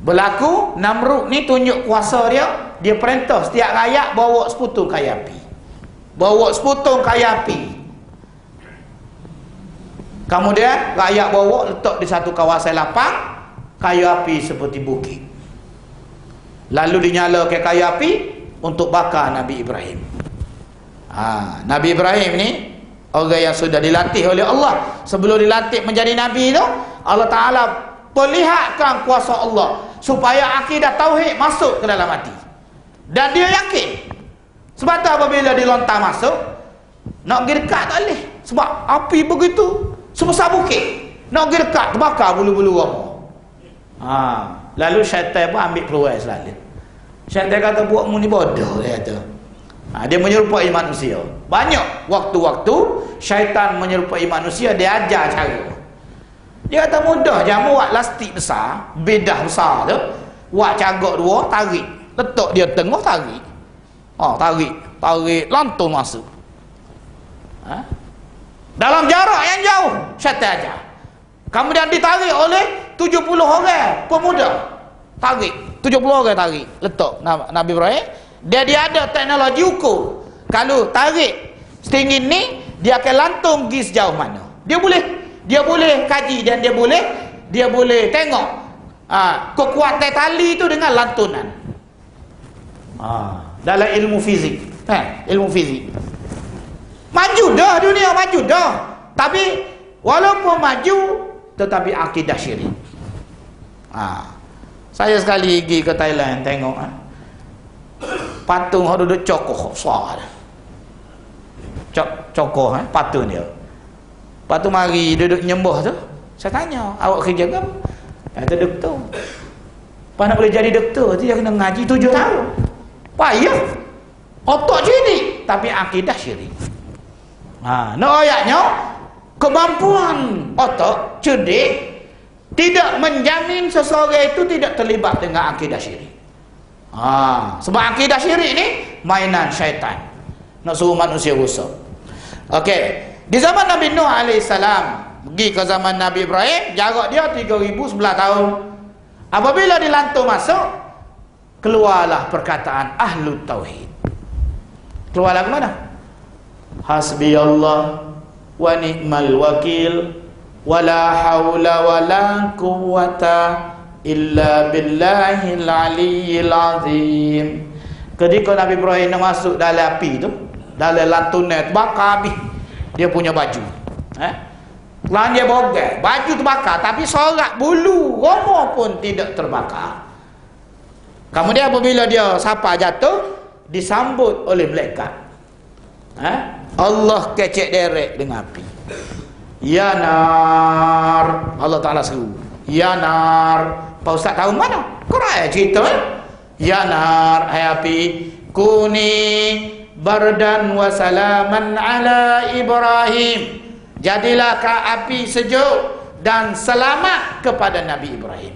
Berlaku Namrud ni tunjuk kuasa dia perintah setiap rakyat bawa seputung kayu api. Bawa seputung kayu api. Kemudian rakyat bawa letak di satu kawasan lapang, kayu api seperti bukit. Lalu dinyalakan kayu api untuk bakar Nabi Ibrahim. Nabi Ibrahim ni orang yang sudah dilatih oleh Allah. Sebelum dilantik menjadi nabi tu, Allah Ta'ala perlihatkan kuasa Allah supaya akidah tauhid masuk ke dalam hati. Dan dia yakin. Sebab tu apabila dilontar masuk, nak pergi dekat tak boleh. Sebab api begitu sebesar bukit. Nak pergi dekat, terbakar bulu-bulu rambut. Lalu syaitan pun ambil peluang selalu. Syaitan kata, buatmu ni bodoh, dia kata. Dia menyerupai manusia. Banyak waktu-waktu syaitan menyerupai manusia, dia ajar cara. Dia kata mudah je, buat lastik besar, bedah besar tu, buat cagak dua, tarik, letak dia tengah, tarik. Tarik, lantung masuk. Dalam jarak yang jauh, syaitan ajar. Kemudian ditarik oleh 70 orang pemuda. Tarik, 70 orang tarik, letak Nabi Ibrahim. Dia ada teknologi ukur. Kalau tarik setinggi ni, dia akan lantung pergi sejauh mana. Dia boleh kaji, dan dia boleh tengok kekuatan tali itu dengan lantunan. Dalam ilmu fizik. Ilmu fizik. Maju dah dunia, maju dah. Tapi walaupun maju, tetapi akidah syirik. Saya sekali pergi ke Thailand tengok patung yang duduk cokoh besar. Cokoh patung dia. Lepas tu mari duduk nyembah tu, saya tanya, awak kerja ke apa? Kata doktor. Lepas nak boleh jadi doktor tu dia kena ngaji 7 tahun. Payah. Otak syirik tapi akidah syirik. Nak ayatnya, kemampuan otak cerdik tidak menjamin seseorang itu tidak terlibat dengan akidah syirik. Sebab akidah syirik ni mainan syaitan. nak suruh manusia rosak. Okey, di zaman Nabi Nuh alaihissalam pergi ke zaman Nabi Ibrahim, jarak dia 3011 tahun. Apabila dilantur masuk, keluarlah perkataan ahlu tauhid. Keluarlah ke mana? Hasbi Allah wa ni'mal wakil wala haula wala quwwata illa billahil aliyyil azim. Ketika Nabi Ibrahim nak masuk dalam api tu, dalam lantunan bakar habis dia punya baju. Lain dia bogel, baju terbakar tapi sorak bulu romo pun tidak terbakar. Kemudian apabila dia sapa jatuh, disambut oleh malaikat. Allah kecek derek dengan api. Ya nar, Allah Ta'ala seru. Ya nar. Pak Ustaz tahu mana? Quran cerita. Ya nar, hai api, kuni bardan wa salaman ala Ibrahim. Jadilah api sejuk dan selamat kepada Nabi Ibrahim.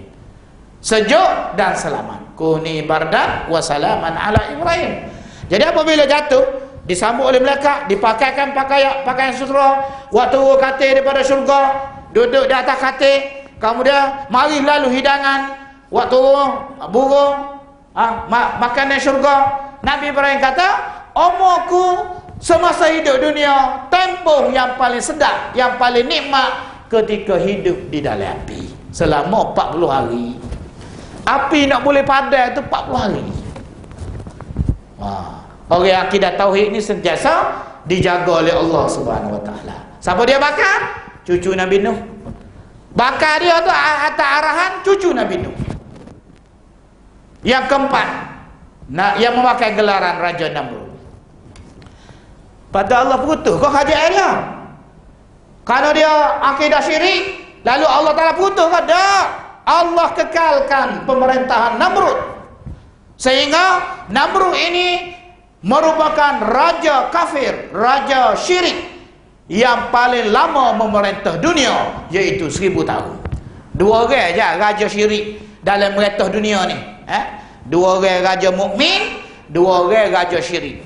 Sejuk dan selamat. Kuni bardan wa salaman ala Ibrahim. Jadi apabila jatuh, disambut oleh malaikat, dipakaikan pakaian sutra, waktu katil daripada syurga, duduk di atas katil, kemudian mari lalu hidangan, waktu burung, makanan syurga. Nabi Ibrahim kata, umurku semasa hidup dunia, tempoh yang paling sedap, yang paling nikmat ketika hidup di dalam api selama 40 hari. Api nak boleh padam tu 40 hari. Orang akidah tauhid ni sentiasa dijaga oleh Allah Subhanahu Wa Taala. Siapa dia bakar? Cucu Nabi Nuh. Bakar dia tu atas arahan cucu Nabi Nuh. Yang keempat, yang memakai gelaran Raja Namrud. Pada Allah putus kau hajat dia. Kalau dia akidah syirik, lalu Allah Taala putus ke? Tak. Allah kekalkan pemerintahan Namrud. Sehingga Namrud ini merupakan raja kafir, raja syirik yang paling lama memerintah dunia, iaitu 1000 tahun. Dua orang aja raja syirik dalam memerintah dunia ni. Dua orang raja mukmin, dua orang raja syirik.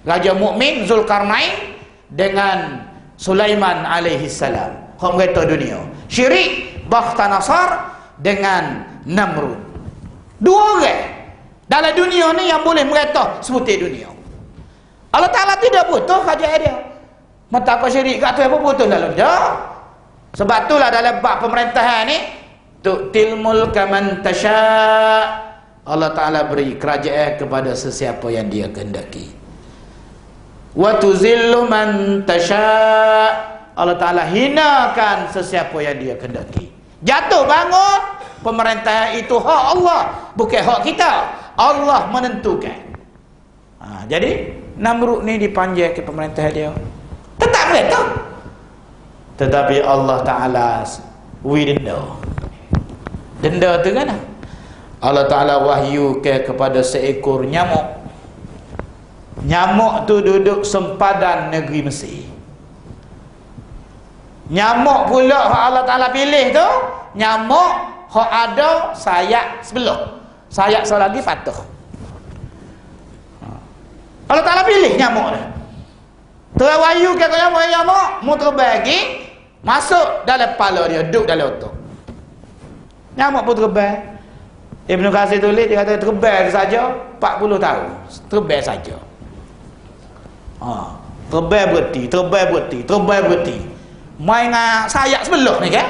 Raja mukmin Zulkarnain dengan Sulaiman alaihi salam, memerintah dunia. Syirik Bakhtanasar dengan Namrud. Dua orang dalam dunia ni yang boleh meretah sebutir dunia. Allah Ta'ala tidak putus kerajaan dia. Mata kau syirik kat tu apa putus lalu dia. Sebab itulah dalam bab pemerintahan ni, tu'til mulka man tasha', Allah Ta'ala beri kerajaan kepada sesiapa yang dia kehendaki. Wa tuzillu man tasha', Allah Ta'ala hinakan sesiapa yang dia kehendaki. Jatuh bangun, pemerintahan itu hak Allah, bukan hak kita. Allah menentukan. Jadi Namrud ni dipanggil ke pemerintahan dia, tetap mereka. Tetapi Allah Ta'ala denda tu kan, Allah Ta'ala wahyu kepada seekor nyamuk. Nyamuk tu duduk sempadan negeri Mesir. Nyamuk pula Allah Ta'ala pilih tu, nyamuk hak ada sayap sebelah, sayap selagi patuh. Allah Ta'ala pilih nyamuk dah. Terwayu ke nyamuk mu terbagi masuk dalam kepala dia, duduk dalam otak. Nyamuk pun terbang. Ibnu Katsir tulis, dia kata terbang saja 40 tahun. Terbang saja. Terbang berhenti. Main dengan sayap sebelah ni kan.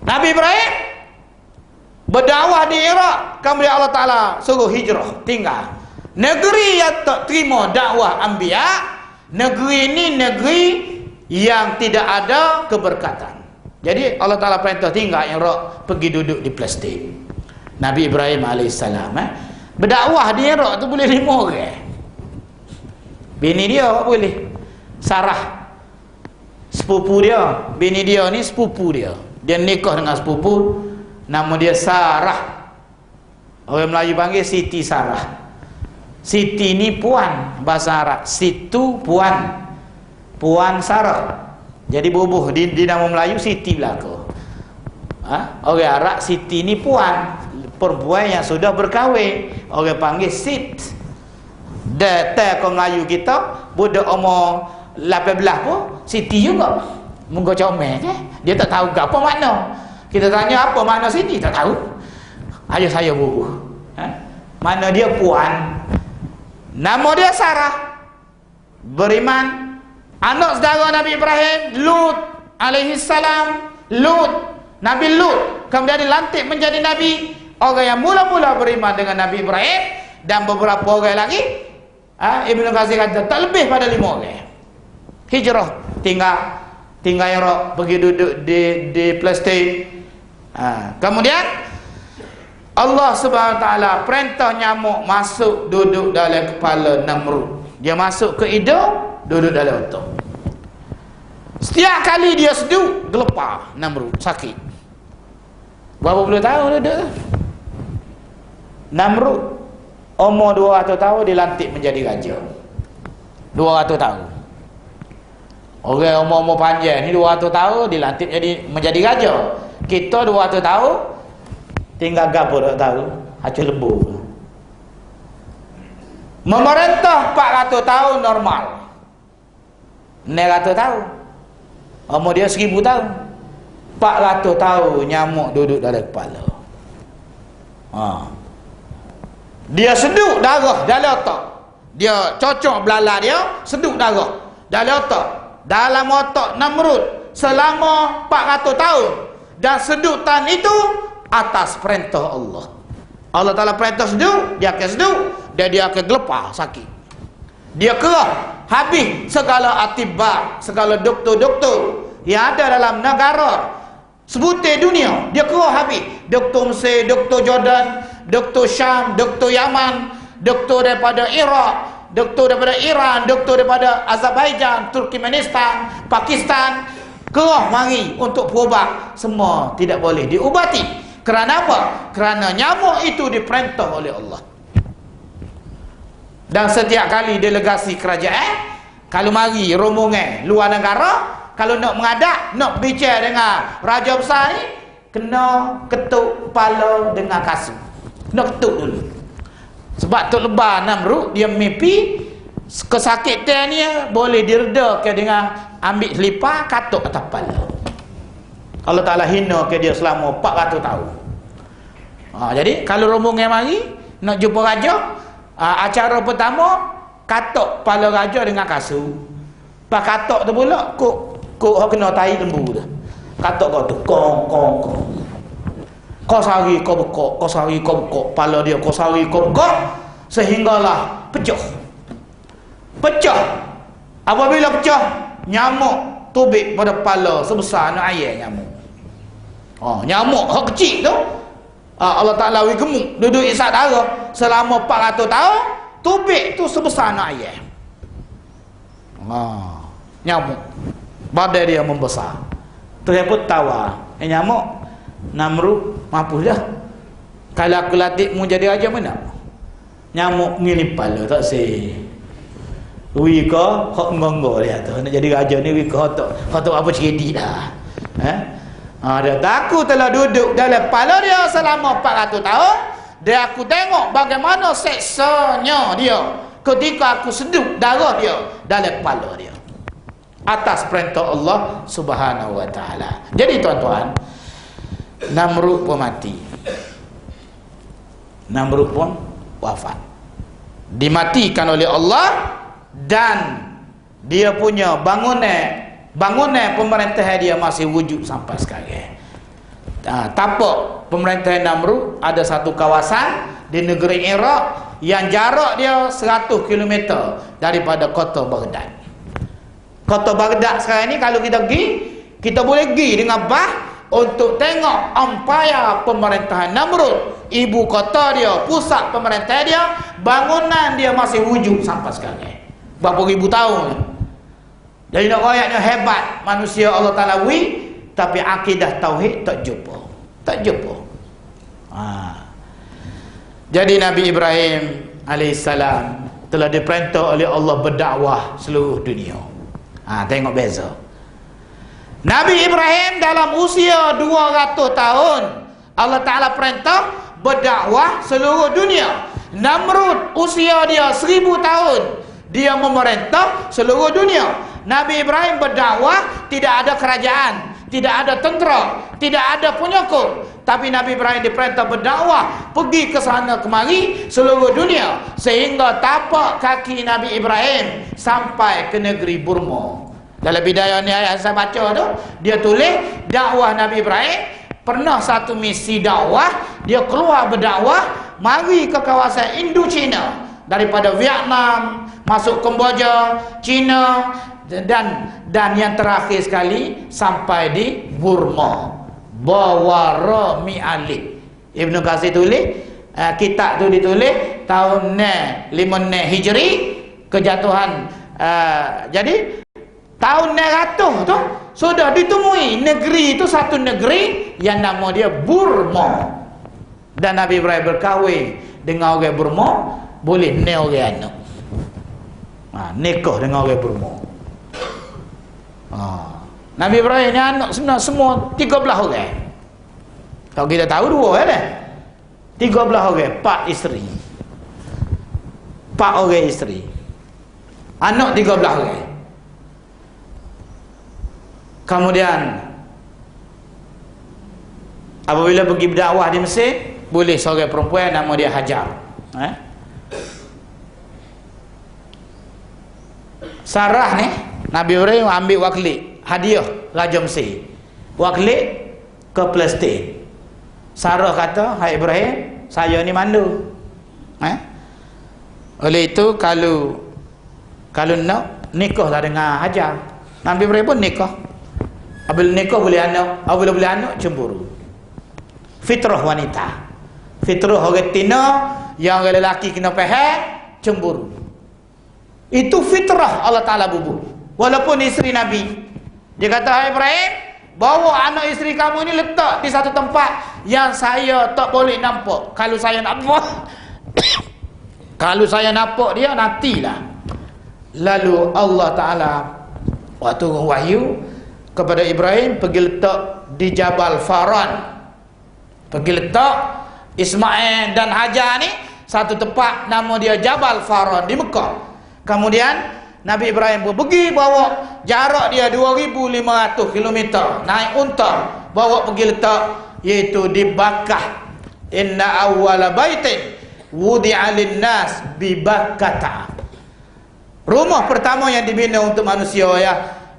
Nabi Ibrahim berdakwah di Iraq, kemudian Allah Ta'ala suruh hijrah, tinggal negeri yang tak terima dakwah anbiya. Negeri ini negeri yang tidak ada keberkatan. Jadi Allah Ta'ala perintah tinggal Iraq, pergi duduk di Palestin. Nabi Ibrahim AS berdakwah di Iraq tu boleh 5 orang. Bini dia boleh, Sarah sepupu dia, bini dia ni sepupu dia. Dia nikah dengan sepupu, nama dia Sarah. Orang Melayu panggil Siti Sarah. Siti ni puan bahasa Arab, situ puan, puan Sarah. Jadi bubuh di nama Melayu Siti belaka. Orang Arab Siti ni puan, perempuan yang sudah berkahwin, orang panggil Sit. Data kau ngayu kita, budak umur 18 pun Siti juga. Munggo comel ke? Dia tak tahu apa makna. Kita tanya apa makna Siti, tak tahu. Ayah saya bubuh. Mana dia puan. Nama dia Sarah. Beriman. Anak saudara Nabi Ibrahim, Lut alaihi salam. Nabi Lut kemudian dilantik menjadi nabi. Orang yang mula-mula beriman dengan Nabi Ibrahim dan beberapa orang lagi, Ibnu Katsir kata tak lebih pada 5 orang. Hijrah, tinggal Iraq, pergi duduk di Palestin. Kemudian Allah Subhanahu Wa Taala perintah nyamuk masuk duduk dalam kepala Namrud. Dia masuk ke hidung, duduk dalam otak. Setiap kali dia seduh, gelepar Namrud, sakit. Berapa puluh tahun duduk? Namrud umur 200 tahun dilantik menjadi raja. 200 tahun. Orang umur panjang ni 200 tahun dilantik menjadi raja. Kita 200 tahun tinggal gapo tak tahu, hancur lembu. Memerintah 400 tahun normal. 900 tahun. Umur dia 1000 tahun. 400 tahun nyamuk duduk dalam kepala. Dia seduk darah dalam otak. Dia cocok belala dia, seduk darah dalam otak. Dalam otak Namrud selama 400 tahun. Dan sedutan itu atas perintah Allah. Allah Ta'ala perintah seduk, dia akan seduk, dan dia akan gelepar, sakit. Dia kerah, habis segala atibar, segala doktor-doktor yang ada dalam negara sebutir dunia, dia kerah habis. Doktor Mesir, doktor Jordan, doktor Syam, doktor Yaman, doktor daripada Iraq, doktor daripada Iran, doktor daripada Azerbaijan, Turkmenistan, Pakistan, kerah mari untuk berubat. Semua tidak boleh diubati. Kerana apa? Kerana nyamuk itu diperintah oleh Allah. Dan setiap kali delegasi kerajaan, kalau mari rombongan luar negara, kalau nak mengadap, nak bicara dengan raja besar ni, kena ketuk kepala dengan kasut. Kena ketuk dulu. Sebab Tok Lebar Namrud dia mimpi kesakitan ni boleh diredakan dengan ambil selipar katuk atas kepala. Allah Ta'ala hina ke dia selama 400 tahun. Jadi kalau rombongan mari nak jumpa raja, acara pertama katuk kepala raja dengan kasut. Pas katuk tu pula kok kena tai lembu tu. Katuk kau tu kong. Kau sari kau bekok, kau sari kau bekok, kepala dia kau sari kau bekok sehinggalah pecah. Apabila pecah, nyamuk tubik pada kepala sebesar anak ayam nyamuk. Nyamuk hak kecil tu, Allah Ta'ala wi gemuk duduk isap darah selama 400 tahun, tubik tu sebesar anak ayam. Nyamuk badan dia membesar. Terheput tawa nyamuk, Namrud mampu dah. Kalau aku latihmu jadi raja mana? Nyamuk ngilip kepala tak sih. Wika hak ngonggo dia tu nak jadi raja ni, wika hak apa cerdik dah. Dia takut telah duduk dalam kepala dia selama 400 tahun. Dia aku tengok bagaimana seksanya dia ketika aku seduk darah dia dalam kepala dia atas perintah Allah Subhanahu Wa Taala. Jadi tuan-tuan, Namrud pun mati. Namrud pun wafat, dimatikan oleh Allah. Dan dia punya bangunan pemerintahan dia masih wujud sampai sekarang. Tapak pemerintahan Namrud ada satu kawasan di negeri Iraq yang jarak dia 100 km daripada kota Baghdad. Kota Baghdad sekarang ni kalau kita pergi, kita boleh pergi dengan bah untuk tengok empayar pemerintahan Namrud. Ibu kota dia, pusat pemerintahan dia, bangunan dia masih wujud sampai sekarang. Berapa ribu tahun. Jadi nak rakyatnya hebat manusia Allah Ta'ala tapi akidah tauhid tak jumpa. Jadi Nabi Ibrahim alaihissalam telah diperintah oleh Allah berdakwah seluruh dunia. Tengok beza. Nabi Ibrahim dalam usia 200 tahun Allah Ta'ala perintah berdakwah seluruh dunia. Namrud usia dia 1000 tahun. Dia memerintah seluruh dunia. Nabi Ibrahim berdakwah, tidak ada kerajaan, tidak ada tentera, tidak ada penyokong. Tapi Nabi Ibrahim diperintah berdakwah, pergi ke sana kemari seluruh dunia, sehingga tapak kaki Nabi Ibrahim sampai ke negeri Burma. Dalam bidayah ni ayat saya baca tu, dia tulis dakwah Nabi Ibrahim. Pernah satu misi dakwah, dia keluar berdakwah, mari ke kawasan Indo-China, daripada Vietnam masuk Kemboja, China, dan yang terakhir sekali sampai di Burma. Bawara mi'alif. Ibn Katsir tulis, kitab tu ditulis tahun 5 Hijri, kejatuhan. Jadi tahun 900 tu sudah ditemui negeri itu, satu negeri yang nama dia Burma. Dan Nabi Ibrahim berkahwin dengan orang Burma, boleh ni orang anak. Nikah dengan orang Burma. Nabi Ibrahim ni anak sebenarnya semua 13 orang. Kalau kita tahu 2 kan? 13 orang, 4 isteri. 4 orang isteri. Anak 13 orang. Kemudian apabila pergi berdakwah di Mesir, boleh seorang perempuan nama dia Hajar. Sarah ni Nabi Ibrahim ambil waklik hadiah Raja Mesir, waklik ke Palestin. Sarah kata, hai Ibrahim, saya ni mandu. Oleh itu kalau nak nikahlah dengan Hajar. Nabi Ibrahim pun nikah. Apabila nikah boleh anak, apabila boleh anak cemburu. Fitrah wanita, fitrah orang tina, yang orang lelaki kena faham, cemburu. Itu fitrah Allah Ta'ala bubuh. Walaupun isteri Nabi, dia kata, hai Ibrahim, bawa anak isteri kamu ni letak di satu tempat yang saya tak boleh nampak. Kalau saya nampak kalau saya nampak dia, nantilah. Lalu Allah Ta'ala waktu wahyu kepada Ibrahim, pergi letak di Jabal Faran, pergi letak Ismail dan Hajar ni satu tempat nama dia Jabal Faran di Mekah. Kemudian Nabi Ibrahim pun pergi, bawa jarak dia 2500 km, naik unta, bawa pergi letak, iaitu di Bakkah. Inna awwala baitin wudi'a lin-nas bi Bakkah. Rumah pertama yang dibina untuk manusia ya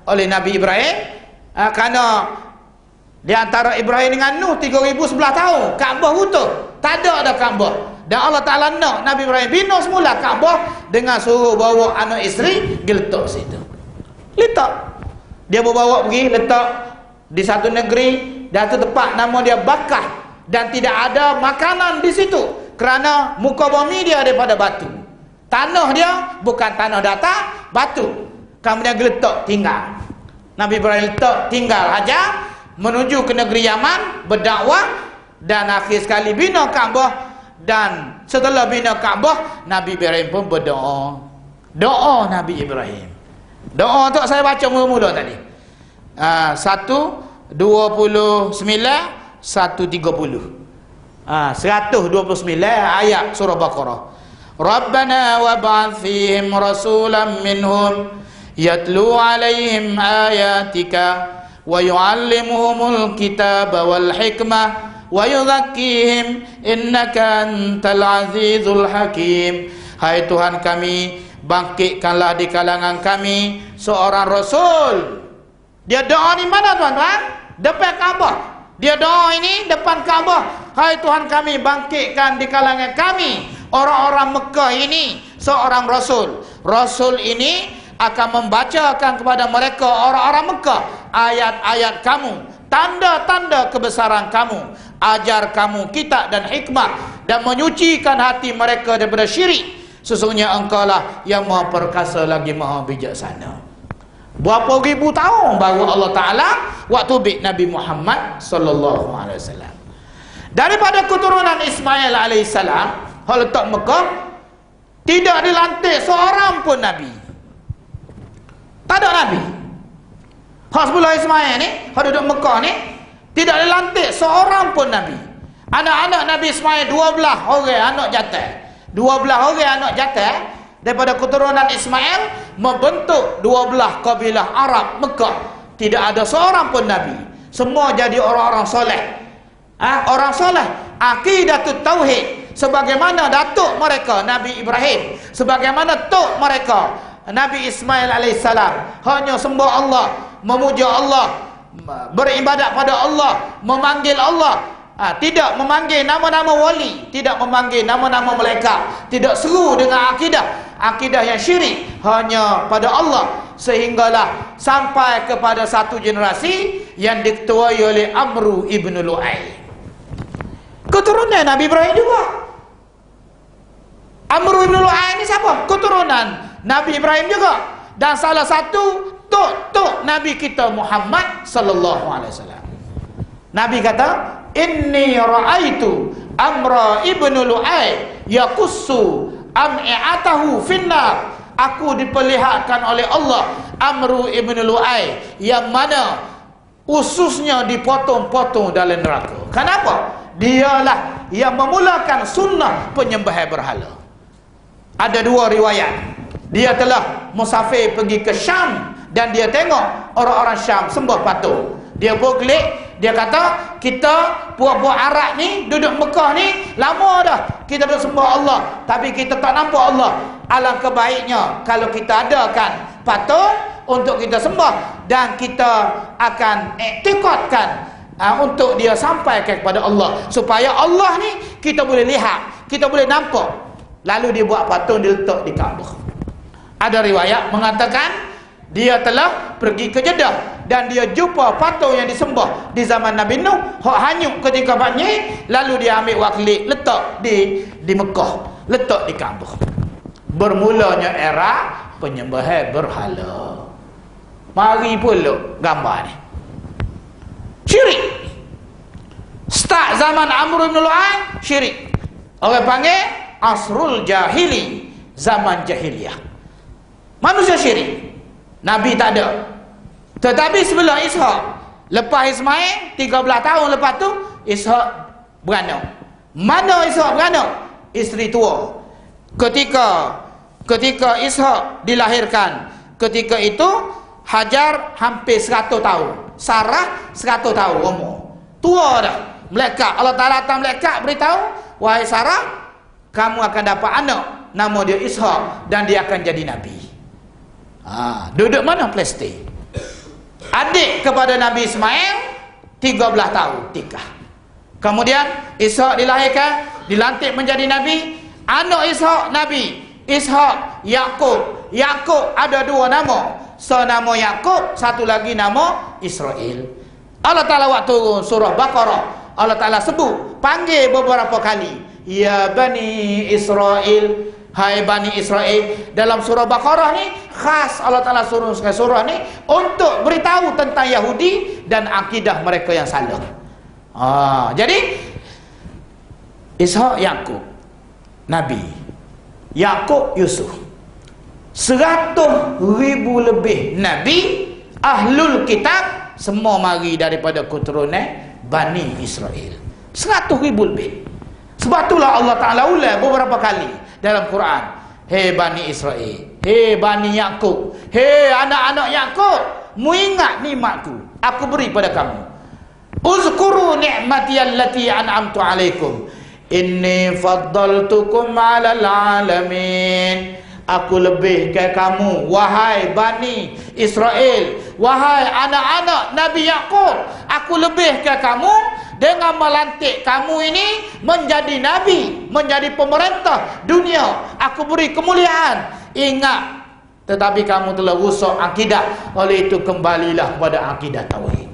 oleh Nabi Ibrahim, kerana di antara Ibrahim dengan Nuh 3011 tahun Kaabah utuh, tak ada Kaabah. Dan Allah Ta'ala nak Nabi Ibrahim bina semula Kaabah dengan suruh bawa anak isteri pergi letak situ. Letak. Dia bawa pergi letak di satu negeri, dan tu tempat nama dia Bakkah, dan tidak ada makanan di situ kerana muka bumi dia daripada batu. Tanah dia bukan tanah datar, batu. Kemudian letak tinggal. Nabi Ibrahim letak tinggal aja, menuju ke negeri Yaman berdakwah, dan akhir sekali bina Kaabah. Dan setelah bina Kaabah, Nabi Ibrahim pun berdoa. Doa Nabi Ibrahim. Doa tu saya baca mula-mula tadi. 129 130. 129 ayat surah Baqarah. Rabbana wab'ath fihim rasulan minhum yatlu alaihim ayatika wa yu'allimuhumul kitaba wal hikmah wa yuzakkihim innaka antal azizul hakim. Hai Tuhan kami, bangkitkanlah di kalangan kami seorang rasul. Dia doa di mana tuan-tuan? Depan Kaabah. Dia doa ini depan Kaabah. Hai Tuhan kami, bangkitkan di kalangan kami orang-orang Mekah ini seorang rasul. Rasul ini akan membacakan kepada mereka orang-orang Mekah ayat-ayat kamu, tanda-tanda kebesaran kamu, ajar kamu kitab dan hikmah, dan menyucikan hati mereka daripada syirik. Sesungguhnya engkau lah yang maha perkasa lagi maha bijaksana. Berapa ribu tahun baru Allah Ta'ala waktu bik Nabi Muhammad sallallahu alaihi wasallam. Daripada keturunan Ismail alaihissalam, hal letak Mekah, tidak dilantik seorang pun Nabi. Tak ada Nabi. Hasbullah Ismail ni, hal duduk Mekah ni, tidak dilantik seorang pun Nabi. Anak-anak Nabi Ismail 12 orang anak jantan. 12 orang anak jatah daripada keturunan Ismail membentuk 12 kabilah Arab Mekah. Tidak ada seorang pun Nabi. Semua jadi orang-orang soleh. Orang soleh. Aqidatut tauhid. Sebagaimana datuk mereka Nabi Ibrahim, sebagaimana tok mereka Nabi Ismail alaihissalam, hanya sembah Allah, memuja Allah, beribadat pada Allah, memanggil Allah, tidak memanggil nama-nama wali, tidak memanggil nama-nama malaikat, tidak seru dengan akidah yang syirik, hanya pada Allah. Sehinggalah sampai kepada satu generasi yang diketuai oleh Amru ibn Lu'ay, keturunan Nabi Ibrahim juga. Amru ibn Lu'ay ni siapa? Keturunan Nabi Ibrahim juga. Dan salah satu tok Nabi kita Muhammad sallallahu alaihi wasallam. Nabi kata, "Inni ra'aitu Amra ibn Lu'ay yaqussu am'atahu finnar." Aku diperlihatkan oleh Allah Amru ibn Lu'ay yang mana ususnya dipotong-potong dalam neraka. Kenapa? Dialah yang memulakan sunnah penyembahan berhala. Ada dua riwayat. Dia telah musafir pergi ke Syam dan dia tengok orang-orang Syam sembah patung. Dia bergelik, dia kata, kita buat-buat Arab ni, duduk Mekah ni lama dah kita duduk sembah Allah, tapi kita tak nampak Allah. Alangkah baiknya kalau kita adakan patung untuk kita sembah, dan kita akan iktikadkan untuk dia sampai kepada Allah, supaya Allah ni kita boleh lihat, kita boleh nampak. Lalu dia buat patung, dia letak di Kaabah. Ada riwayat mengatakan dia telah pergi ke Jeddah dan dia jumpa patung yang disembah di zaman Nabi Nuh, hak hanyut ketika banjir. Lalu dia ambil waklik, letak di Mekah, letak di Kaabah. Bermulanya era penyembahan berhala. Mari pula gambar ni. Syirik. Start zaman Amr ibn Lu'ay, syirik. Orang panggil asrul jahili, zaman jahiliyah. Manusia syirik. Nabi tak ada. Tetapi sebelum Ishak, lepas Ismail 13 tahun lepas tu Ishak beranak. Mana Ishak beranak? Isteri tua. Ketika Ishak dilahirkan, ketika itu Hajar hampir 100 tahun, Sarah 100 tahun umur. Tua dah. Malaikat, Allah Ta'ala datang malaikat beritahu, wahai Sarah, kamu akan dapat anak, nama dia Ishak, dan dia akan jadi Nabi. Duduk mana Palestin? Adik kepada Nabi Ismail 13 tahun tikah. Kemudian Ishak dilahirkan, dilantik menjadi Nabi. Anak Ishak Nabi, Ishak, Yakub. Yakub ada dua nama, senama Yakub, satu lagi nama Israel. Allah Ta'ala waktu surah Baqarah, Allah Ta'ala sebut, panggil beberapa kali, ya Bani Israel, hai Bani Israel. Dalam surah Baqarah ni khas Allah Ta'ala suruh surah ni untuk beritahu tentang Yahudi dan akidah mereka yang salah. Jadi Ishak Yakub Nabi, Yakub Yusuf. 100,000 lebih Nabi, Ahlul Kitab, semua mari daripada keturunan Bani Israel. 100,000 lebih. Sebab itulah Allah Ta'ala ulang beberapa kali dalam Quran, hei Bani Israel, hei Bani Yakub, hei anak-anak Yakub, mu ingat nikmatku aku beri pada kamu. Uzkuru ni'mati allati an'amtu alaikum, inni faddaltukum 'alal 'alamin. Aku lebihkan kamu, wahai Bani Israel, wahai anak-anak Nabi Yakub, aku lebihkan kamu dengan melantik kamu ini menjadi Nabi, menjadi pemerintah dunia. Aku beri kemuliaan. Ingat, tetapi kamu telah rusak akidah. Oleh itu kembalilah pada akidah tauhid.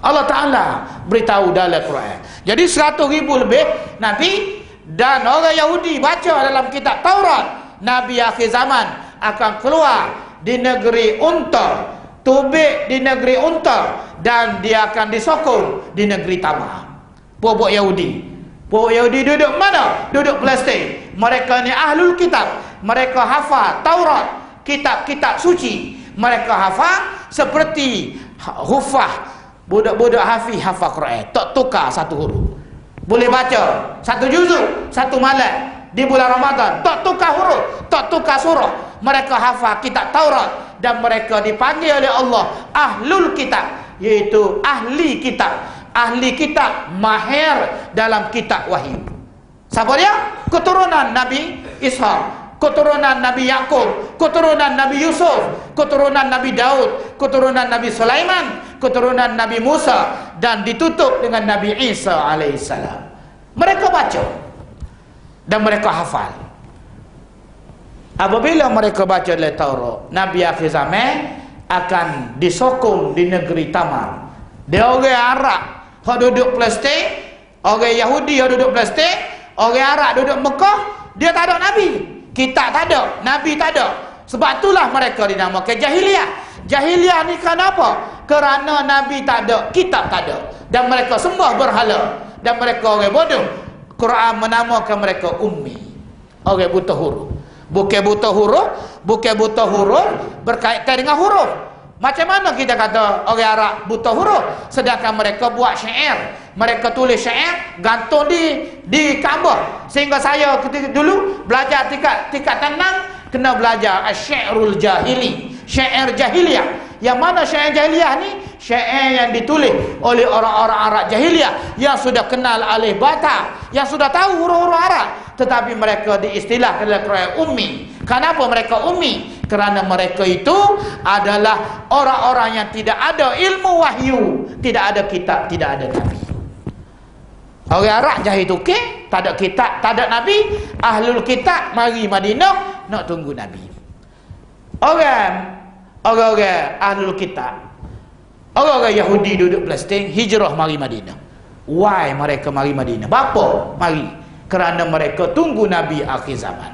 Allah Ta'ala beritahu dalam Quran. Jadi 100,000 lebih Nabi. Dan orang Yahudi baca dalam kitab Taurat, Nabi akhir zaman akan keluar di negeri unta, tubik di negeri unta, dan dia akan disokong di negeri Tamar. Puak Yahudi. Puak Yahudi duduk mana? Duduk Palestin. Mereka ni Ahlul Kitab. Mereka hafal Taurat, kitab-kitab suci. Mereka hafal seperti hufah. Budak-budak hafiz hafal Quran, tak tukar satu huruf. Boleh baca satu juzuk satu malam. di bulan Ramadan, tak tukar huruf, tak tukar surah. Mereka hafal kitab Taurat dan mereka dipanggil oleh Allah ahlul kitab, iaitu ahli kitab. Ahli kitab mahir dalam kitab wahyu. Siapa dia? Keturunan Nabi Ishaq, keturunan Nabi Yakub, keturunan Nabi Yusuf, keturunan Nabi Daud, keturunan Nabi Sulaiman, keturunan Nabi Musa, dan ditutup dengan Nabi Isa alaihissalam. Mereka baca dan mereka hafal. Apabila mereka baca dalam Taurat, Nabi akhir zaman akan disokong di negeri Tamar. Dia orang Arab yang duduk Palestin, orang Yahudi yang duduk Palestin, orang Arab duduk Mekah. Dia tak ada Nabi, kitab tak ada, Nabi tak ada. Sebab itulah mereka dinamakan jahiliyah. Jahiliyah ni kenapa? Kerana Nabi tak ada, kitab tak ada, dan mereka sembah berhala, dan mereka orang bodoh. Quran menamakan mereka ummi, orang buta huruf. Bukan buta huruf, bukan buta huruf berkaitan dengan huruf. Macam mana kita kata orang Arab buta huruf, sedangkan mereka buat syair, mereka tulis syair gantung di Kaabah. Sehingga saya ketika dulu belajar tingkatan 6 kena belajar asy-syairul jahili, syair jahiliyah. Yang mana syair jahiliyah ni? Syair yang ditulis oleh orang-orang Arab jahiliyah yang sudah kenal alif bata, yang sudah tahu huruf-huruf Arab, tetapi mereka diistilahkan dalam Quran ummi. Kenapa mereka ummi? Kerana mereka itu adalah orang-orang yang tidak ada ilmu wahyu, tidak ada kitab, tidak ada nabi. Orang Arab jahil tu tak ada kitab, tak ada nabi. Ahlul kitab mari Madinah nak tunggu nabi. Orang-orang ahlul kitab, orang-orang Yahudi duduk Palestin, hijrah mari Madinah. Why mereka mari Madinah? Bapa mari? Kerana mereka tunggu nabi akhir zaman.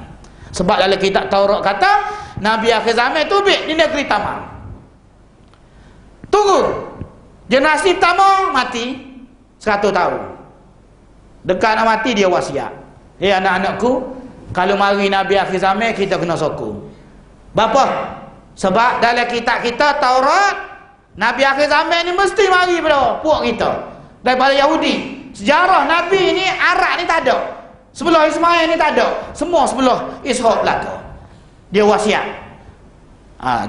Sebab dalam kitab Taurat kata nabi akhir zaman tu di negeri Tamar. Tunggu generasi Tamar mati 100 tahun. Dekat nak mati dia wasiat, "Hei anak-anakku, kalau mari nabi akhir zaman kita kena sokong." Bapa? Sebab dalam kitab kita Taurat, nabi akhir zaman ni mesti mari pada puak kita daripada Yahudi. Sejarah nabi ni Arab ni tak ada. Sebelah Ismail ni tak ada. Semua sebelah Ishaq belaka. Dia wasiat.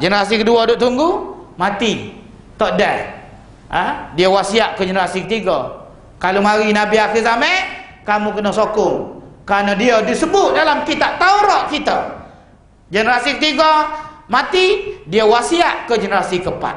Generasi kedua duk tunggu, mati. Tak ada. Dia wasiat ke generasi ketiga. Kalau mari nabi akhir zaman, kamu kena sokong. Kerana dia disebut dalam kitab Taurat kita. Generasi ketiga mati, dia wasiat ke generasi keempat.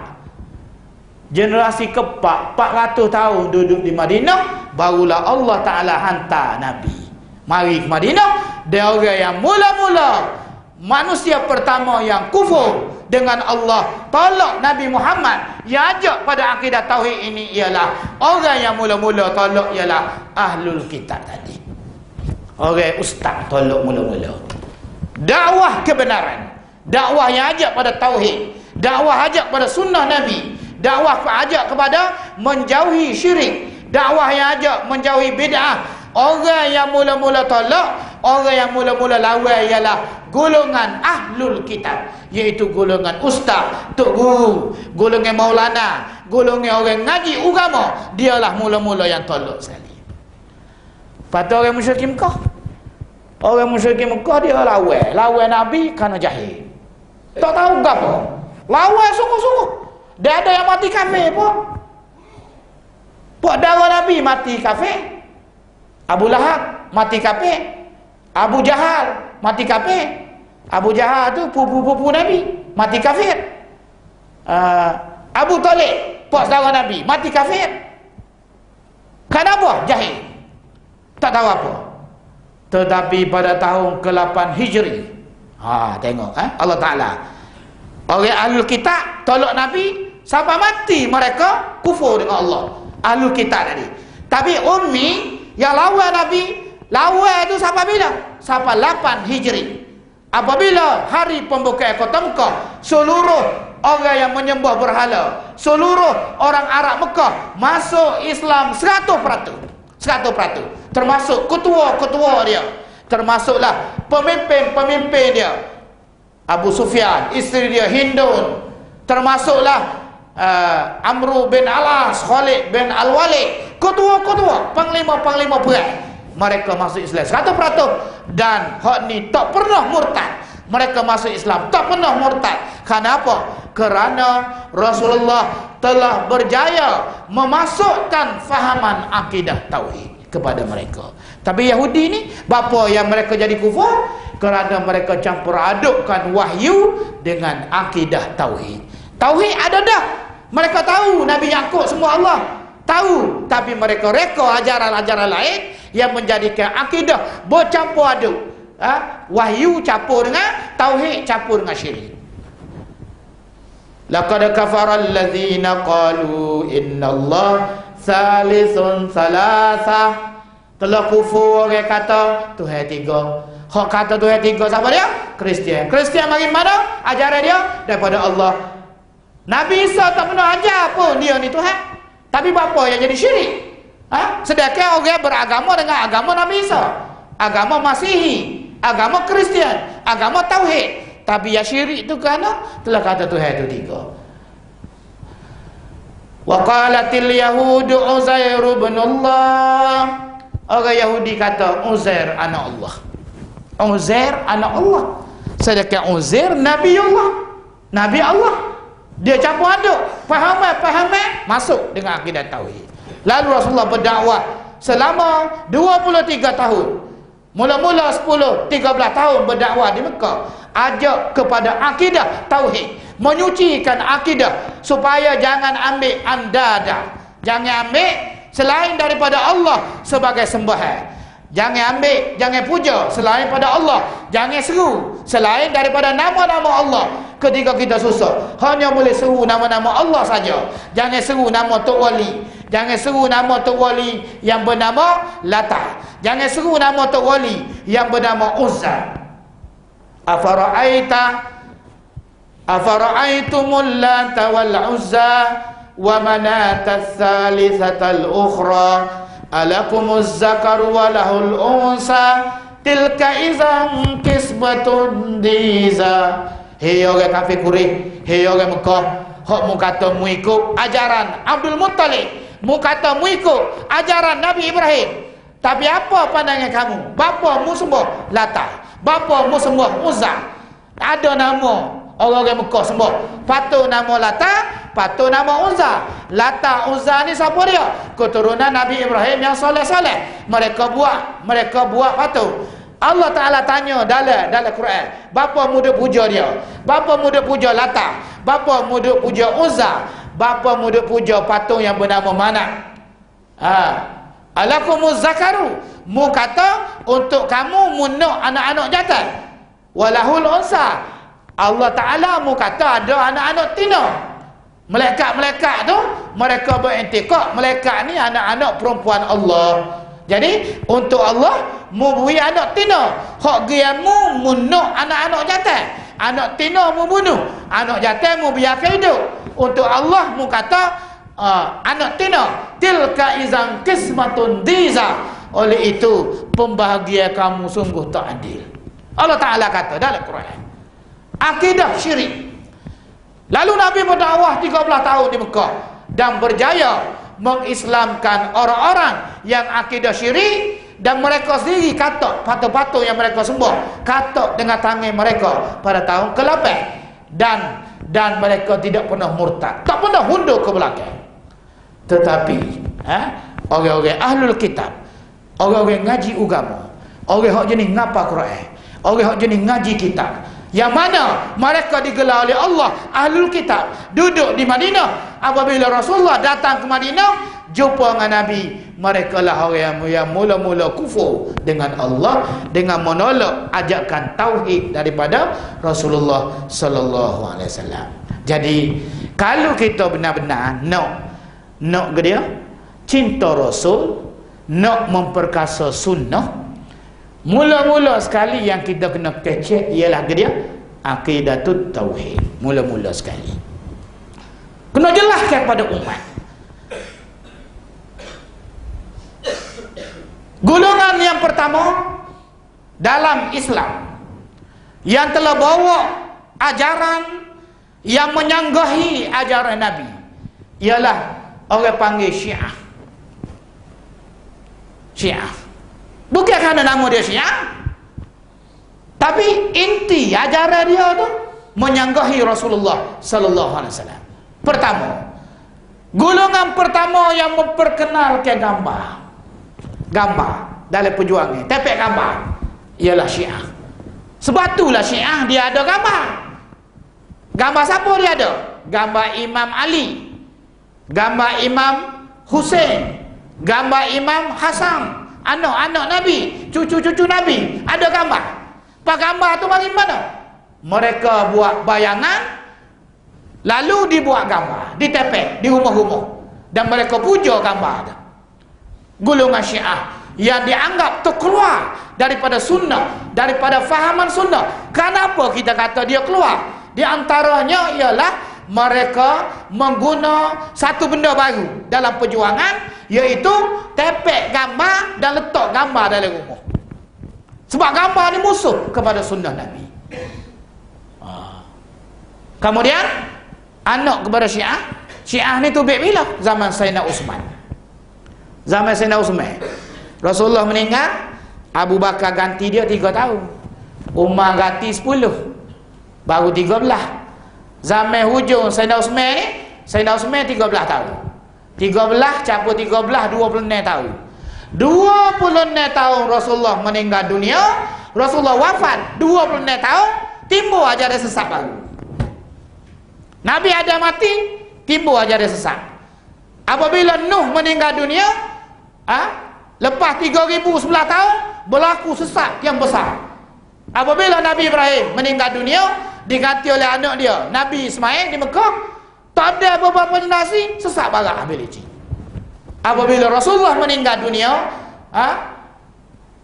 Generasi keempat 400 tahun duduk di Madinah, barulah Allah Ta'ala hantar Nabi mari ke Madinah. Dia orang yang mula-mula, manusia pertama yang kufur dengan Allah, tolak Nabi Muhammad, yang ajak pada akidah tauhid ini ialah orang yang mula-mula tolak ialah ahlul kitab tadi. Orang ustaz tolak mula-mula. Dakwah kebenaran, dakwah yang ajak pada tauhid, dakwah ajak pada sunnah Nabi, dakwah ajak kepada menjauhi syirik, dakwah yang ajak menjauhi bid'ah. Orang yang mula-mula tolak, orang yang mula-mula lawan ialah golongan ahlul kitab, iaitu golongan ustaz, tok guru, golongan maulana, golongan orang ngaji agama. Dialah mula-mula yang tolak sekali. Pada orang musyrik Mekah, orang musyrik Mekah dia lawan Nabi kerana jahil, tak tahu apa, lawan sungguh-sungguh. Dia ada yang mati kafir pun. Pak darah Nabi mati kafir. Abu Lahab mati kafir. Abu Jahal mati kafir. Abu Jahal tu pupu Nabi mati kafir. Abu Talib pak saudara Nabi mati kafir. Kenapa? Jahil, tak tahu apa. Tetapi pada tahun ke-8 Hijri, tengok Allah Ta'ala, orang ahlul kitab tolak Nabi sampai mati, mereka kufur dengan Allah. Ahlul kitab tadi. Tapi ummi yang lawan Nabi, lawan itu sampai bila? Sampai 8 Hijri. Apabila hari pembukaan kota Mekah, seluruh orang yang menyembah berhala, seluruh orang Arab Mekah masuk Islam 100%. 100%. Termasuk ketua-ketua dia, termasuklah pemimpin-pemimpin dia, Abu Sufyan, isteri dia Hindun, termasuklah Amru bin Alas, Khalid bin Al-Walid, ketua-ketua, panglima-panglima perang. mereka masuk Islam 100%. Dan hak ni tak pernah murtad, mereka masuk Islam tak pernah murtad. Kenapa? Kerana Rasulullah telah berjaya memasukkan fahaman akidah tauhid kepada mereka. Tapi Yahudi ni, bapa yang mereka jadi kufur? Kerana mereka campur adukkan wahyu dengan akidah tauhid. Tauhid ada dah, mereka tahu, Nabi Yaqub semua Allah tahu, tapi mereka reka ajaran-ajaran lain yang menjadikan akidah bercampur aduk. Wahyu campur dengan tauhid, campur dengan syirik. Laqad kafara allazina qalu innallaha salisun salasa. Telah kufur orang kata Tuhan tiga. Hak kata Tuhan tiga siapa dia? Kristian. Kristian mari mana? Ajaran dia daripada Allah. Nabi Isa tak pernah ajar pun dia ni Tuhan. Tapi bapa yang jadi syirik? Sedangkan orang beragama dengan agama Nabi Isa, agama Masihi, agama Kristian, agama tauhid. Tapi yang syirik tu kerana telah kata Tuhan itu tiga. Wa qalatil yahudu Uzair ibn Allah. Orang Yahudi kata Uzair anak Allah. Uzair anak Allah. Sedangkan Uzair Nabi Allah, Nabi Allah. Dia campur aduk fahaman masuk dengan akidah tauhid. Lalu Rasulullah berdakwah selama 23 tahun. Mula-mula 10-13 tahun berdakwah di Mekah, ajak kepada akidah tauhid, menyucikan akidah supaya jangan ambil andada, jangan ambil selain daripada Allah sebagai sembahan. Jangan ambil, jangan puja selain pada Allah. Jangan seru selain daripada nama-nama Allah. Ketika kita susah, hanya boleh seru nama-nama Allah saja. Jangan seru nama Tok Wali. Jangan seru nama Tok Wali yang bernama Lata. Jangan seru nama Tok Wali yang bernama Uzza. Afara'aitumul Lata wal Uzza wa manata tsalitsatal ukhra alakumuz zakaru wa lahul unsa tilka izam kisbatun diza. Hei orang kafir Quraisy, hei orang Mekah, hak mu kata mu ikut ajaran Abdul Muttalib, mu kata mu ikut ajaran Nabi Ibrahim. Tapi apa pandangan kamu? Bapa mu sembah Lata, bapa mu sembah Uzza. Ada nama orang-orang Mekah sembah, patut nama Lata, patut nama Uzza. Lata Uzza ni siapa dia? Keturunan Nabi Ibrahim yang soleh-soleh. Mereka buat patut. Allah Ta'ala tanya dalam Quran, bapa muda puja dia, bapa muda puja Lata, bapa muda puja Uzza, bapa muda puja patung yang bernama Manat. Alakumuz zakaru, mu kata untuk kamu munuk anak-anak jantan, walahul unsa. Allah Ta'ala mu kata ada anak-anak tina. Malaikat-malaikat tu mereka berintikad, malaikat ni anak-anak perempuan Allah. Jadi untuk Allah mu beri anak tina, hak dia mu munuk anak-anak jantan, anak tina mu bunuh, anak jantan mu biarkan hidup. Untuk Allah mu kata anak tina, tilka izan kismatun diza. Oleh itu pembahagian kamu sungguh tak adil. Allah Ta'ala kata dalam Quran. Akidah syirik. Lalu Nabi berdakwah 13 tahun di Mekah dan berjaya mengislamkan orang-orang yang akidah syirik, dan mereka sendiri katak patung-patung yang mereka sembah, katak dengan tangan mereka pada tahun ke-8, dan mereka tidak pernah murtad, tak pernah hundur ke belakang. Tetapi orang-orang ahlul kitab, orang-orang ngaji agama, orang hak jenis ngapa Quran, orang hak jenis ngaji kitab, yang mana mereka digelar oleh Allah ahlul kitab, duduk di Madinah. Apabila Rasulullah datang ke Madinah jumpa dengan Nabi, mereka lah orang yang mula-mula kufur dengan Allah dengan menolak ajakan tauhid daripada Rasulullah sallallahu alaihi wasallam. Jadi kalau kita benar-benar nak ke dia cinta Rasul, nak memperkasa sunnah, mula-mula sekali yang kita kena kecek ialah ke dia aqidatut tauhid. Mula-mula sekali kena jelaskan pada umat. Golongan yang pertama dalam Islam yang telah bawa ajaran yang menyanggahi ajaran Nabi ialah orang panggil Syiah. Syiah. kerana nama dia Syiah. Tapi inti ajaran dia tu menyanggahi Rasulullah sallallahu alaihi wasallam. Pertama, golongan pertama yang memperkenalkan gambar dalam perjuangan, tepek gambar, ialah Syiah. Sebab itulah Syiah dia ada gambar. Gambar siapa dia ada? Gambar Imam Ali, gambar Imam Hussein, gambar Imam Hasan, anak-anak Nabi, cucu-cucu Nabi, ada gambar. Pak gambar tu mari mana? Mereka buat bayangan, lalu dibuat gambar, ditepek di rumah-rumah, dan mereka puja gambar tu. Golongan Syiah yang dianggap terkeluar daripada sunnah, daripada fahaman sunnah. Kenapa kita kata dia keluar? Di antaranya ialah mereka mengguna satu benda baru dalam perjuangan, iaitu tepek gambar dan letak gambar dalam rumah. Sebab gambar ni musuh kepada sunnah Nabi. Kemudian anak kepada Syiah. Syiah ni tu bila? Zaman Sayyidina Uthman. Zaman Sayyidina Uthman, Rasulullah meninggal, Abu Bakar ganti dia 3 tahun, Umar ganti 10, baru 13. Zaman hujung Sayyidina Uthman ni, Sayyidina Uthman 13 tahun. 13 campur 13, 26 tahun. 26 tahun Rasulullah meninggal dunia, Rasulullah wafat 26 tahun, timbul ajaran sesat baru. Nabi Adam mati, timbul ajaran sesat. Apabila Nuh meninggal dunia, lepas 3011 tahun, berlaku sesat yang besar. Apabila Nabi Ibrahim meninggal dunia, diganti oleh anak dia Nabi Ismail di Mekah, tak ada beberapa generasi, sesat barat habis licin. Apabila Rasulullah meninggal dunia,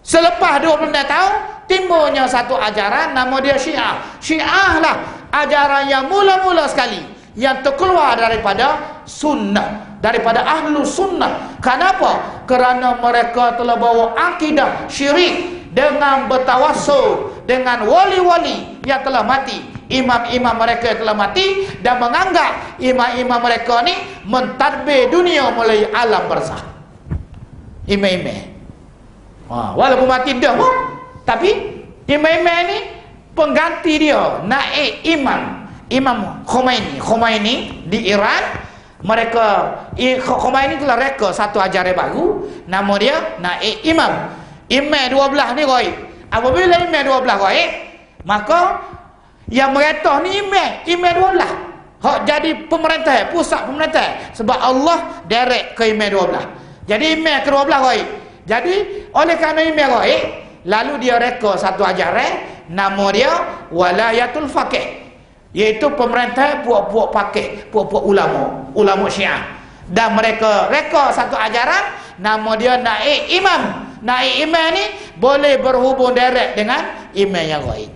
selepas 26 tahun, timbulnya satu ajaran, nama dia Syiah. Syiah lah ajaran yang mula-mula sekali, yang terkeluar daripada sunnah, daripada ahlu sunnah. Kenapa? Kerana mereka telah bawa akidah syirik dengan bertawassul dengan wali-wali yang telah mati, imam-imam mereka yang telah mati, dan menganggap imam-imam mereka ni mentadbir dunia melalui alam barzakh. Imam-imam walaupun mati dah pun, tapi imam-imam ni pengganti dia, naib Imam Khomeini di Iran. Mereka Khomeini telah reka satu ajaran baru, nama dia naib imam 12 ni gaib. Apabila imam 12 gaib, maka yang merintah ni imam 12 hak jadi pemerintah, pusat pemerintah, sebab Allah direct ke imam 12. Jadi imam ke-12 gaib. Jadi oleh kerana imam gaib, lalu dia reka satu ajaran, nama dia walayatul faqih, iaitu pemerintah puak-puak pakih, puak-puak ulama Syiah. Dan mereka reka satu ajaran, nama dia naib imam. Naib imam ni boleh berhubung direct dengan imam yang gaib.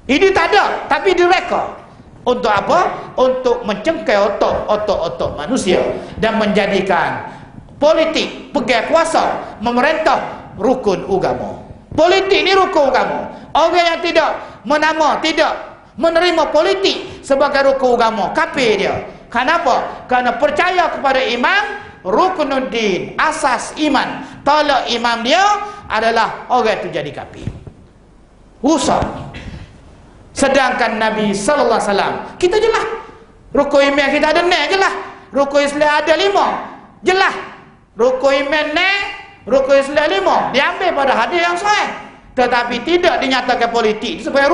Ini tak ada, tapi direka. Untuk apa? Untuk mencengkai otak manusia dan menjadikan politik pegang kuasa, memerintah rukun agama. Politik ni rukun agama. Orang yang tidak menerima politik sebagai rukun agama, kafir dia. Kenapa? Kerana percaya kepada imam, rukunuddin, asas iman. Tolak imam dia adalah orang itu jadi kafir. Rusak. Sedangkan Nabi sallallahu alaihi wasallam, kita jelas rukun iman kita ada 6 jelas. Rukun Islam ada 5 jelas. Rukun iman 6, rukun Islam 5 diambil pada hadis yang sahih, tetapi tidak dinyatakan politik sebagai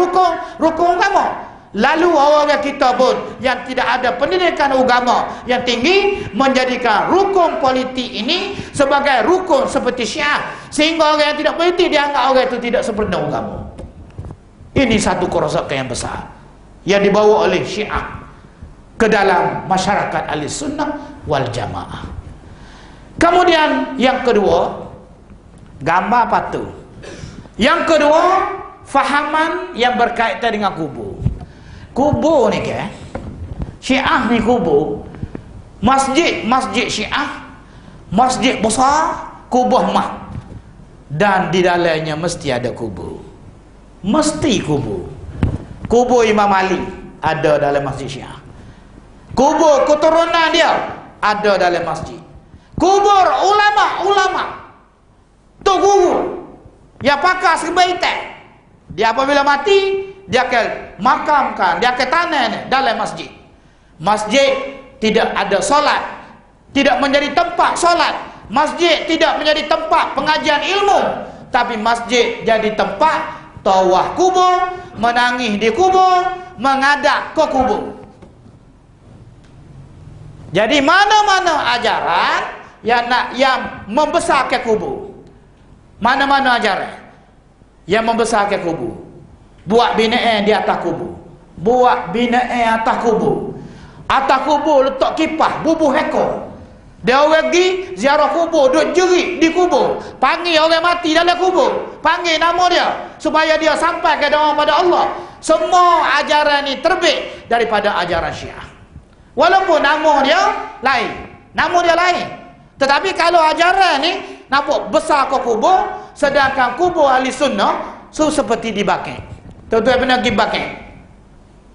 rukun agama. Lalu orang kita pun yang tidak ada pendidikan agama yang tinggi menjadikan rukun politik ini sebagai rukun seperti Syiah, sehingga orang yang tidak politik dianggap orang itu tidak sempurna agama. Ini satu kerosakan yang besar yang dibawa oleh Syiah ke dalam masyarakat ahli sunnah wal jamaah. Kemudian yang kedua, gambar patung. Yang kedua, fahaman yang berkaitan dengan kubur. Kubur ni ke? Syiah ni kubur. Masjid Syiah, masjid besar, kubur mah. Dan di dalamnya mesti ada kubur. Mesti kubur. Kubur Imam Ali ada dalam masjid Syiah. Kubur keturunan dia ada dalam masjid. Kubur ulama tu guru Yang pakar serba hitam. Dia apabila mati, dia akan makamkan, dia akan tanam dalam masjid. Masjid tidak ada solat, tidak menjadi tempat solat. Masjid tidak menjadi tempat pengajian ilmu, tapi masjid jadi tempat tawaf kubur, menangis di kubur, menghadap ke kubur. Jadi mana-mana ajaran yang membesarkan kubur, mana-mana ajaran yang membesarkan kubur, buat binaan di atas kubur, buat binaan atas kubur. Atas kubur letak kipas, bubuh ekor. Dia orang pergi ziarah kubur, duduk jerit di kubur, panggil orang mati dalam kubur, panggil nama dia supaya dia sampai ke doa pada Allah. Semua ajaran ini terbit daripada ajaran Syiah. Walaupun nama dia lain, nama dia lain, tetapi kalau ajaran ni nampak besar ke kubur, sedangkan kubur ahli sunnah seperti dibakar. Tuan-tuan pernah pergi bakar?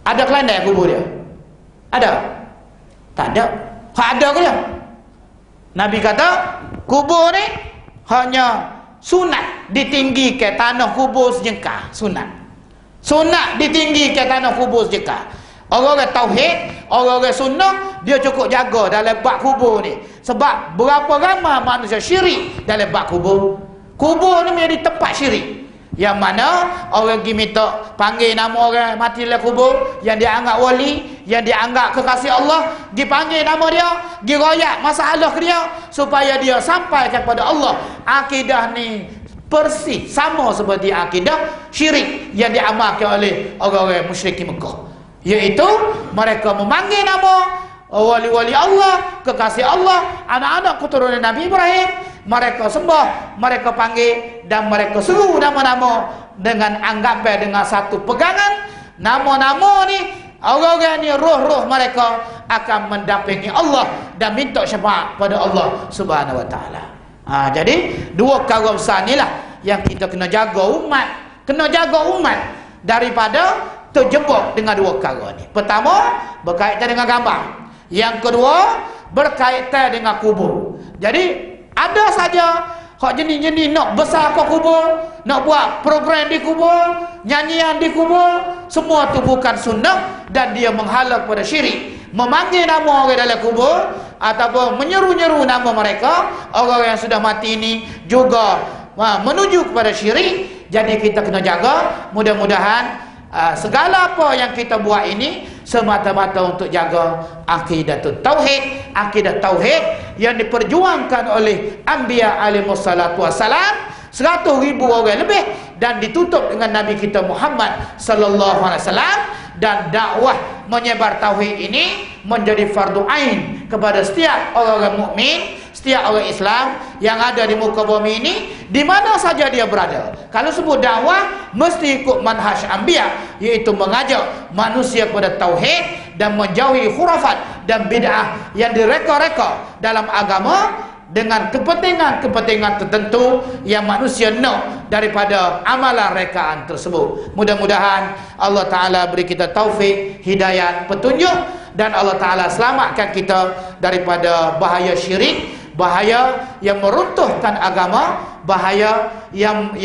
Ada kelandai kubur dia? Ada? Tak ada. Tak ada ke dia? Nabi kata kubur ni hanya sunat ditinggikan tanah kubur sejengkal. Sunat ditinggikan tanah kubur sejengkal. Orang-orang tauhid, orang-orang sunnah, dia cukup jaga dalam bak kubur ni. Sebab berapa ramai manusia syirik dalam bak kubur. Kubur ni menjadi tempat syirik. Yang mana orang pergi minta panggil nama orang mati dalam kubur, yang dia anggap wali, yang dia anggap kekasih Allah, pergi panggil nama dia, pergi royak masalah ke dia supaya dia sampai kepada Allah. Akidah ni persis sama seperti akidah syirik yang diamalkan oleh orang-orang musyrikin Mekah. Iaitu mereka memanggil nama wali-wali Allah, kekasih Allah, anak-anak keturunan Nabi Ibrahim. Mereka sembah, mereka panggil dan mereka seru nama-nama dengan anggapan, dengan satu pegangan. Nama-nama ni, orang-orang ni, roh-roh mereka akan mendampingi Allah dan minta syafaat pada Allah Subhanahu Wa Taala. Jadi dua perkara besar inilah yang kita kena jaga umat, daripada terjebak dengan dua perkara ni. Pertama, berkaitan dengan gambar. Yang kedua, berkaitan dengan kubur. Jadi ada saja hak jenis-jenis nak besar ke kubur, nak buat program di kubur, nyanyian di kubur, semua tu bukan sunnah dan dia menghala kepada syirik. Memanggil nama orang dalam kubur ataupun menyeru-nyeru nama mereka, orang yang sudah mati ini juga menuju kepada syirik. Jadi kita kena jaga, mudah-mudahan segala apa yang kita buat ini semata-mata untuk jaga akidah tauhid, akidah tauhid yang diperjuangkan oleh anbiya alaihissalatu wassalam 100,000 orang lebih, dan ditutup dengan Nabi kita Muhammad sallallahu alaihi wasallam. Dan dakwah menyebar tauhid ini menjadi fardu ain kepada setiap orang mukmin, setiap orang Islam yang ada di muka bumi ini, di mana saja dia berada. Kalau sebut dakwah, mesti ikut manhaj anbiya, iaitu mengajak manusia kepada tauhid dan menjauhi khurafat dan bid'ah yang direka-reka dalam agama dengan kepentingan-kepentingan tertentu yang manusia nak daripada amalan rekaan tersebut. Mudah-mudahan Allah Ta'ala beri kita taufik, hidayat, petunjuk, dan Allah Ta'ala selamatkan kita daripada bahaya syirik, bahaya yang meruntuhkan agama, bahaya yang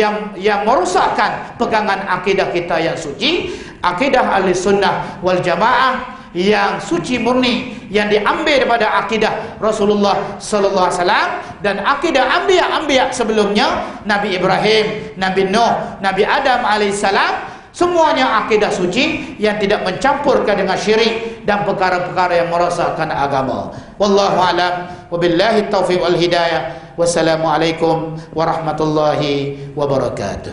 merosakkan pegangan akidah kita yang suci, akidah ahli sunnah wal jamaah yang suci murni, yang diambil daripada akidah Rasulullah sallallahu alaihi wasallam dan akidah anbiya sebelumnya, Nabi Ibrahim, Nabi Nuh, Nabi Adam alaihissalam. Semuanya akidah suci yang tidak mencampurkan dengan syirik dan perkara-perkara yang merosakkan agama. Wallahu a'lam, wabillahi taufiq wal hidayah. Wassalamualaikum warahmatullahi wabarakatuh.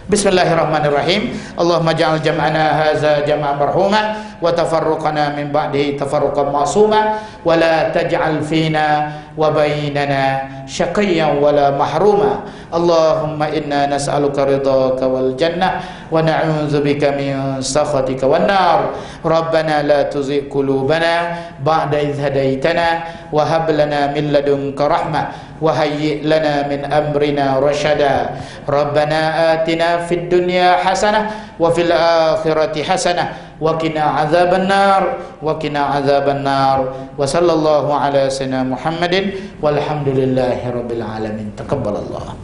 Bismillahirrahmanirrahim. Allahumma ja'al jam'ana hadza jam'an marhuman wa tafarruqana min ba'dihi tafarruqan ma'suma wa la taj'al fina wa bainana syaqiyyan wa la mahruma. Allahumma inna nas'aluka ridhaka wal jannah wa na'udzubika min sakhatika wan nar. Rabbana la tuzigh qulubana ba'da idh hadaitana wa hab lana min ladunka rahmah wa hayyi' lana min amrina rashada. Rabbana atina fid dunya hasanah wa fil akhirati hasanah wa qina adzabannar wa qina adzabannar. Wa sallallahu ala sayyidina Muhammadin walhamdulillahi rabbil alamin. Taqabbalallah.